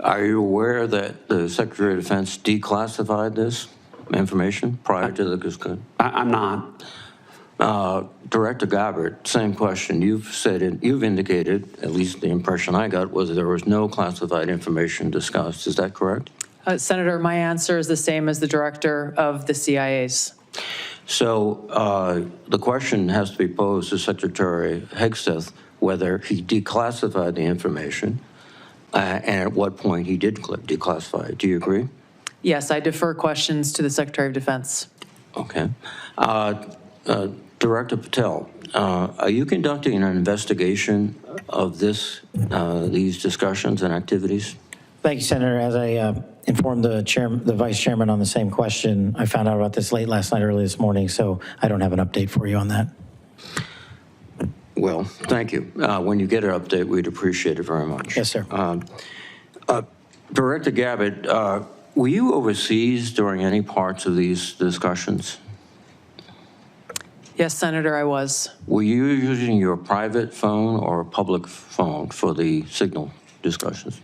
Are you aware that the Secretary of Defense declassified this information prior to the discussion? I'm not. Director Gabbard, same question. You've indicated, at least the impression I got, was there was no classified information discussed. Is that correct? Senator, my answer is the same as the director of the CIA's. So the question has to be posed to Secretary Hegseth whether he declassified the information and at what point he did declassify it. Do you agree? Yes, I defer questions to the Secretary of Defense. Okay. Director Patel, are you conducting an investigation of these discussions and activities? Thank you, Senator. As I informed the Vice Chairman on the same question, I found out about this late last night, early this morning, so I don't have an update for you on that. Well, thank you. When you get an update, we'd appreciate it very much. Yes, sir. Director Gabbard, were you overseas during any parts of these discussions? Yes, Senator, I was. Were you using your private phone or a public phone for the signal discussions?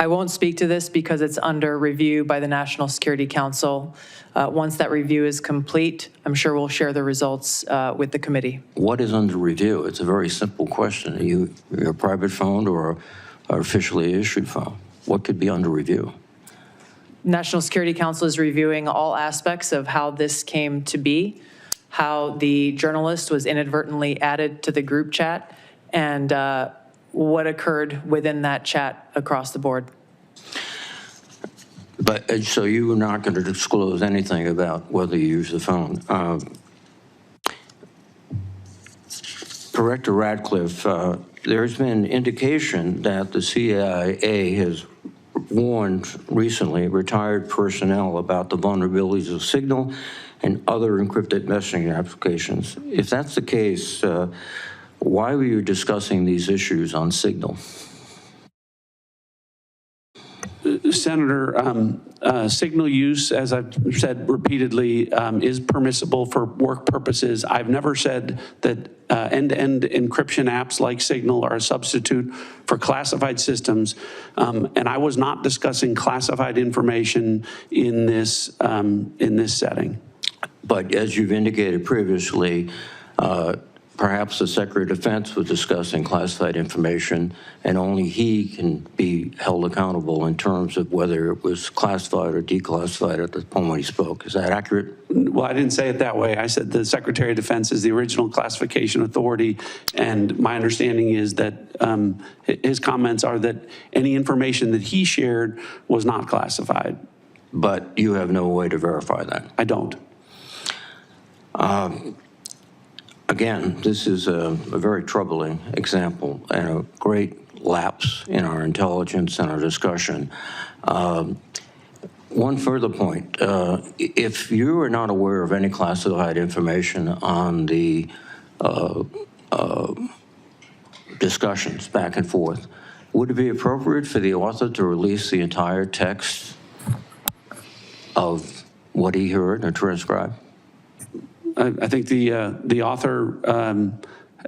I won't speak to this because it's under review by the National Security Council. Once that review is complete, I'm sure we'll share the results with the committee. What is under review? It's a very simple question. Are you your private phone or an officially issued phone? What could be under review? National Security Council is reviewing all aspects of how this came to be, how the journalist was inadvertently added to the group chat, and what occurred within that chat across the board. But so you were not going to disclose anything about whether you use the phone. Director Ratcliffe, there's been indication that the CIA has warned recently retired personnel about the vulnerabilities of Signal and other encrypted messaging applications. If that's the case, why were you discussing these issues on Signal? Senator, signal use, as I've said repeatedly, is permissible for work purposes. I've never said that end-to-end encryption apps like Signal are a substitute for classified systems, and I was not discussing classified information in this setting. But as you've indicated previously, perhaps the Secretary of Defense was discussing classified information, and only he can be held accountable in terms of whether it was classified or declassified at the point when he spoke. Is that accurate? Well, I didn't say it that way. I said the Secretary of Defense is the original classification authority, and my understanding is that his comments are that any information that he shared was not classified. But you have no way to verify that? I don't. Again, this is a very troubling example and a great lapse in our intelligence and our discussion. One further point, if you are not aware of any classified information on the discussions back and forth, would it be appropriate for the author to release the entire text of what he heard or transcribed? I think the author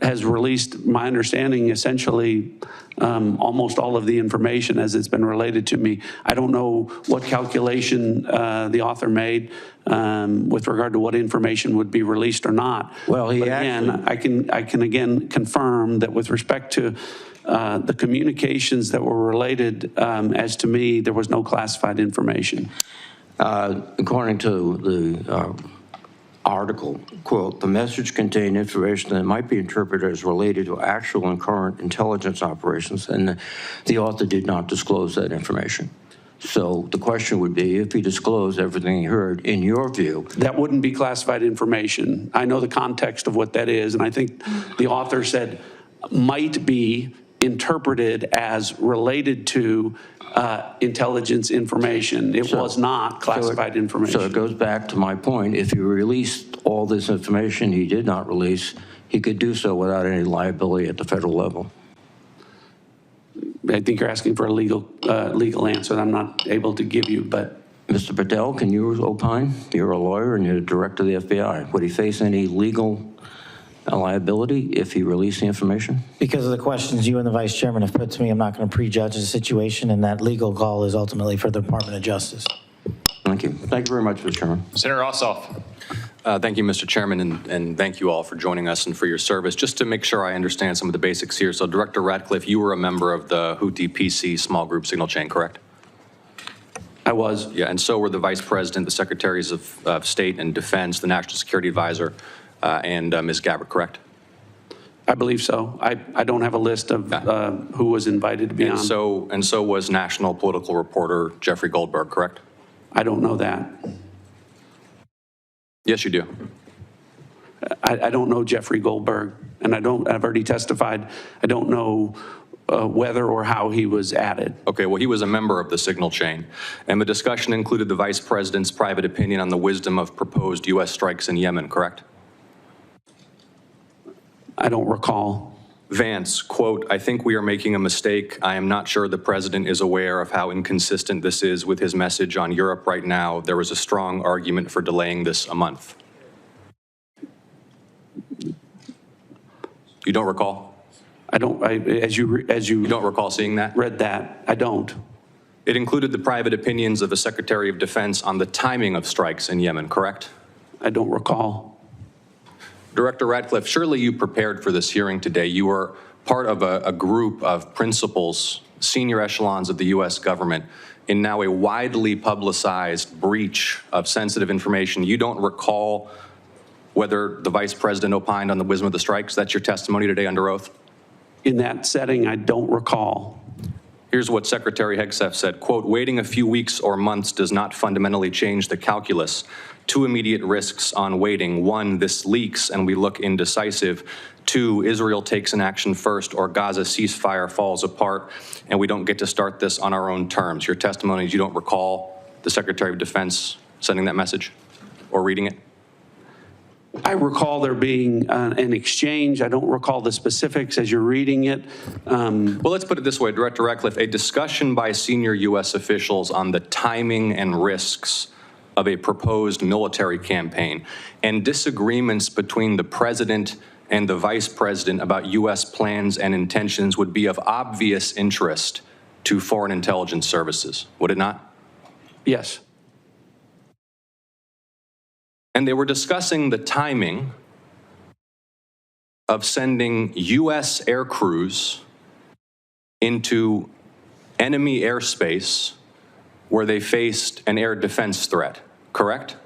has released, my understanding, essentially almost all of the information as it's been related to me. I don't know what calculation the author made with regard to what information would be released or not. Well, but again, I can again confirm that with respect to the communications that were related, as to me, there was no classified information. According to the article, quote, the message contained information that might be interpreted as related to actual and current intelligence operations, and the author did not disclose that information. So the question would be, if he disclosed everything he heard, in your view. That wouldn't be classified information. I know the context of what that is, and I think the author said might be interpreted as related to intelligence information. It was not classified information. So it goes back to my point. If you released all this information he did not release, he could do so without any liability at the federal level. I think you're asking for a legal answer that I'm not able to give you, but. Mr. Patel, can you opine? You're a lawyer and you're the director of the FBI. Would he face any legal liability if he released the information? Because of the questions you and the vice chairman have put to me, I'm not going to prejudge the situation, and that legal call is ultimately for the Department of Justice. Thank you. Thank you very much, Mr. Chairman. Senator Ossoff. Thank you, Mr. Chairman, and thank you all for joining us and for your service. Just to make sure I understand some of the basics here. So, Director Ratcliffe, you were a member of the Houthi PC small group signal chain, correct? I was. Yeah, and so were the Vice President, the Secretaries of State and Defense, the National Security Advisor, and Ms. Gabbard, correct? I believe so. I don't have a list of who was invited to be on. And so was National Political Reporter Jeffrey Goldberg, correct? I don't know that. Yes, you do. I don't know Jeffrey Goldberg, and I've already testified. I don't know whether or how he was added. Okay, well, he was a member of the signal chain, and the discussion included the Vice President's private opinion on the wisdom of proposed U.S. strikes in Yemen, correct? I don't recall. Vance, quote, I think we are making a mistake. I am not sure the president is aware of how inconsistent this is with his message on Europe right now. There was a strong argument for delaying this a month. You don't recall? I don't, as you don't recall seeing that? Read that, I don't. It included the private opinions of the Secretary of Defense on the timing of strikes in Yemen, correct? I don't recall. Director Ratcliffe, surely you prepared for this hearing today. You were part of a group of principals, senior echelons of the U.S. government, in now a widely publicized breach of sensitive information. You don't recall whether the Vice President opined on the wisdom of the strikes? That's your testimony today under oath? In that setting, I don't recall. Here's what Secretary Hegseth said, quote, waiting a few weeks or months does not fundamentally change the calculus. Two immediate risks on waiting. One, this leaks and we look indecisive. Two, Israel takes an action first or Gaza ceasefire falls apart and we don't get to start this on our own terms. Your testimony is you don't recall the Secretary of Defense sending that message or reading it? I recall there being an exchange. I don't recall the specifics as you're reading it. Well, let's put it this way, Director Ratcliffe, a discussion by senior U.S. officials on the timing and risks of a proposed military campaign and disagreements between the president and the vice president about U.S. plans and intentions would be of obvious interest to foreign intelligence services, would it not? Yes. And they were discussing the timing of sending U.S. air crews into enemy airspace where they faced an air defense threat, correct?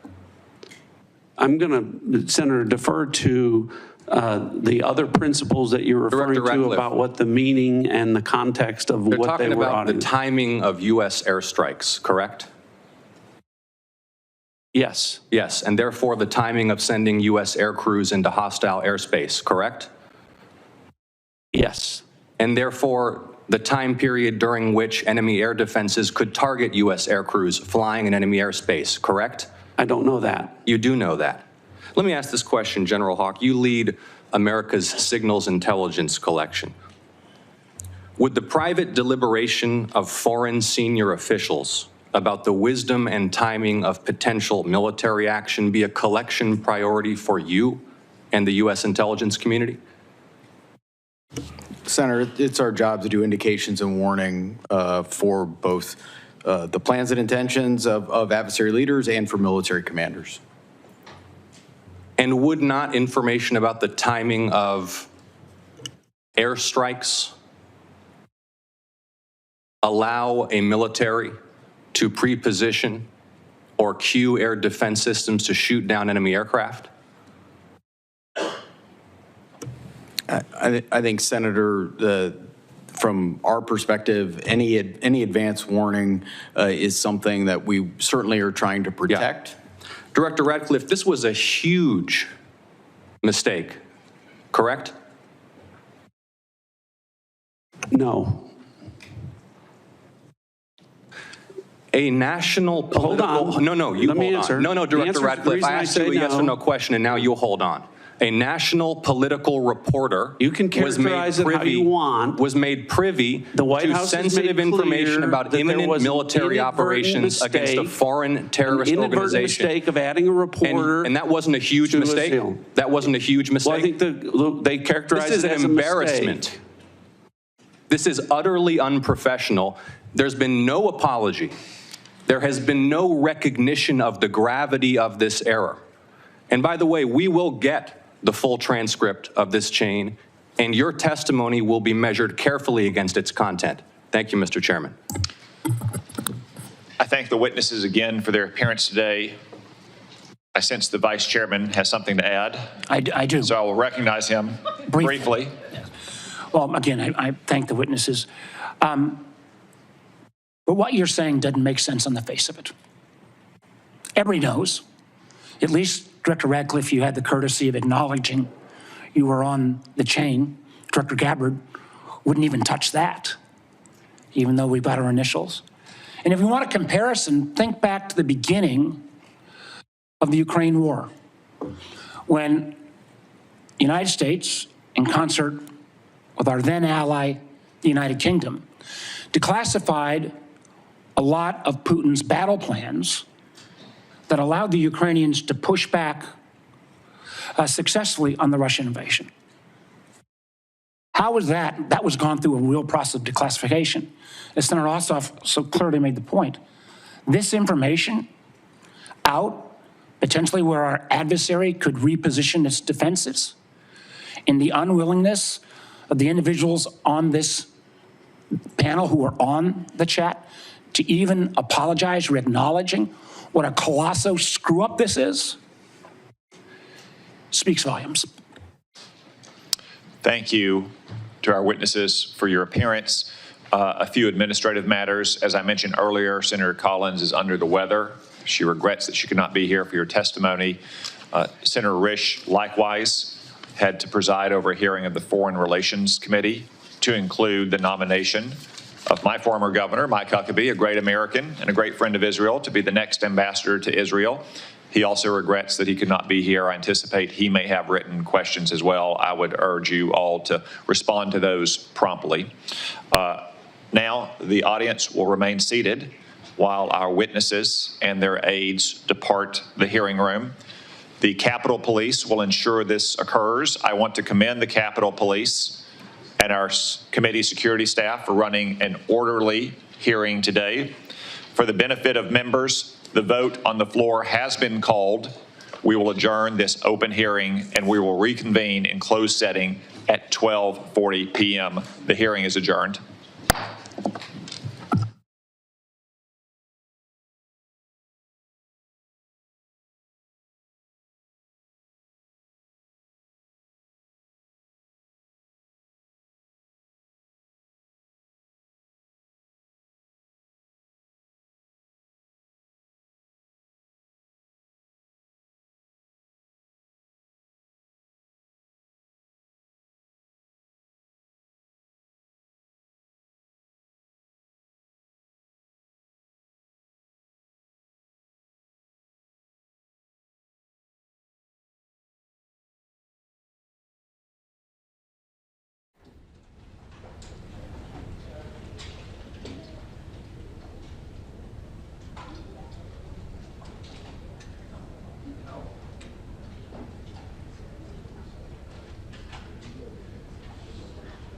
I'm going to, Senator, defer to the other principles that you're referring to about what the meaning and the context of what they were on. They're talking about the timing of U.S. airstrikes, correct? Yes. Yes, and therefore the timing of sending U.S. air crews into hostile airspace, correct? Yes. And therefore the time period during which enemy air defenses could target U.S. air crews flying in enemy airspace, correct? I don't know that. You do know that. Let me ask this question, General Hawk. You lead America's signals intelligence collection. Would the private deliberation of foreign senior officials about the wisdom and timing of potential military action be a collection priority for you and the U.S. intelligence community? Senator, it's our job to do indications and warning for both the plans and intentions of adversary leaders and for military commanders. And would not information about the timing of airstrikes allow a military to pre-position or cue air defense systems to shoot down enemy aircraft? I think, Senator, from our perspective, any advance warning is something that we certainly are trying to protect. Yeah. Director Ratcliffe, this was a huge mistake, correct? No. A national political... Hold on. No, you Let me hold answer. on. No, Director Ratcliffe, I asked you a yes or no question, and now you hold on. A national political reporter you can characterize it how you want. Was made privy the White to House sensitive information about imminent military operations against a foreign terrorist organization. Mistake of adding a reporter. And that wasn't a huge mistake? That wasn't a huge mistake? Well, I think they characterize it as a mistake. This is an embarrassment. This is utterly unprofessional. There's been no apology. There has been no recognition of the gravity of this error. And by the way, we will get the full transcript of this chain, and your testimony will be measured carefully against its content. Thank you, Mr. Chairman. I thank the witnesses again for their appearance today. I sense the Vice Chairman has something to add. I do. So I will recognize him briefly. Well, again, I thank the witnesses. But what you're saying doesn't make sense on the face of it. Everybody knows, at least Director Ratcliffe, you had the courtesy of acknowledging you were on the chain. Director Gabbard wouldn't even touch that, even though we've got our initials. And if you want a comparison, think back to the beginning of the Ukraine war, when the United States, in concert with our then ally, the United Kingdom, declassified a lot of Putin's battle plans that allowed the Ukrainians to push back successfully on the Russian invasion. How was that? That was gone through a real process of declassification. As Senator Ossoff so clearly made the point, this information out, potentially where our adversary could reposition its defenses, in the unwillingness of the individuals on this panel who are on the chat to even apologize or acknowledging what a colossal screw-up this is, speaks volumes. Thank you to our witnesses for your appearance. A few administrative matters. As I mentioned earlier, Senator Collins is under the weather. She regrets that she could not be here for your testimony. Senator Risch, likewise, had to preside over a hearing of the Foreign Relations Committee to include the nomination of my former governor, Mike Huckabee, a great American and a great friend of Israel, to be the next ambassador to Israel. He also regrets that he could not be here. I anticipate he may have written questions as well. I would urge you all to respond to those promptly. Now, the audience will remain seated while our witnesses and their aides depart the hearing room. The Capitol Police will ensure this occurs. I want to commend the Capitol Police and our committee security staff for running an orderly hearing today. For the benefit of members, the vote on the floor has been called. We will adjourn this open hearing and we will reconvene in closed setting at 12:40 p.m. The hearing is adjourned.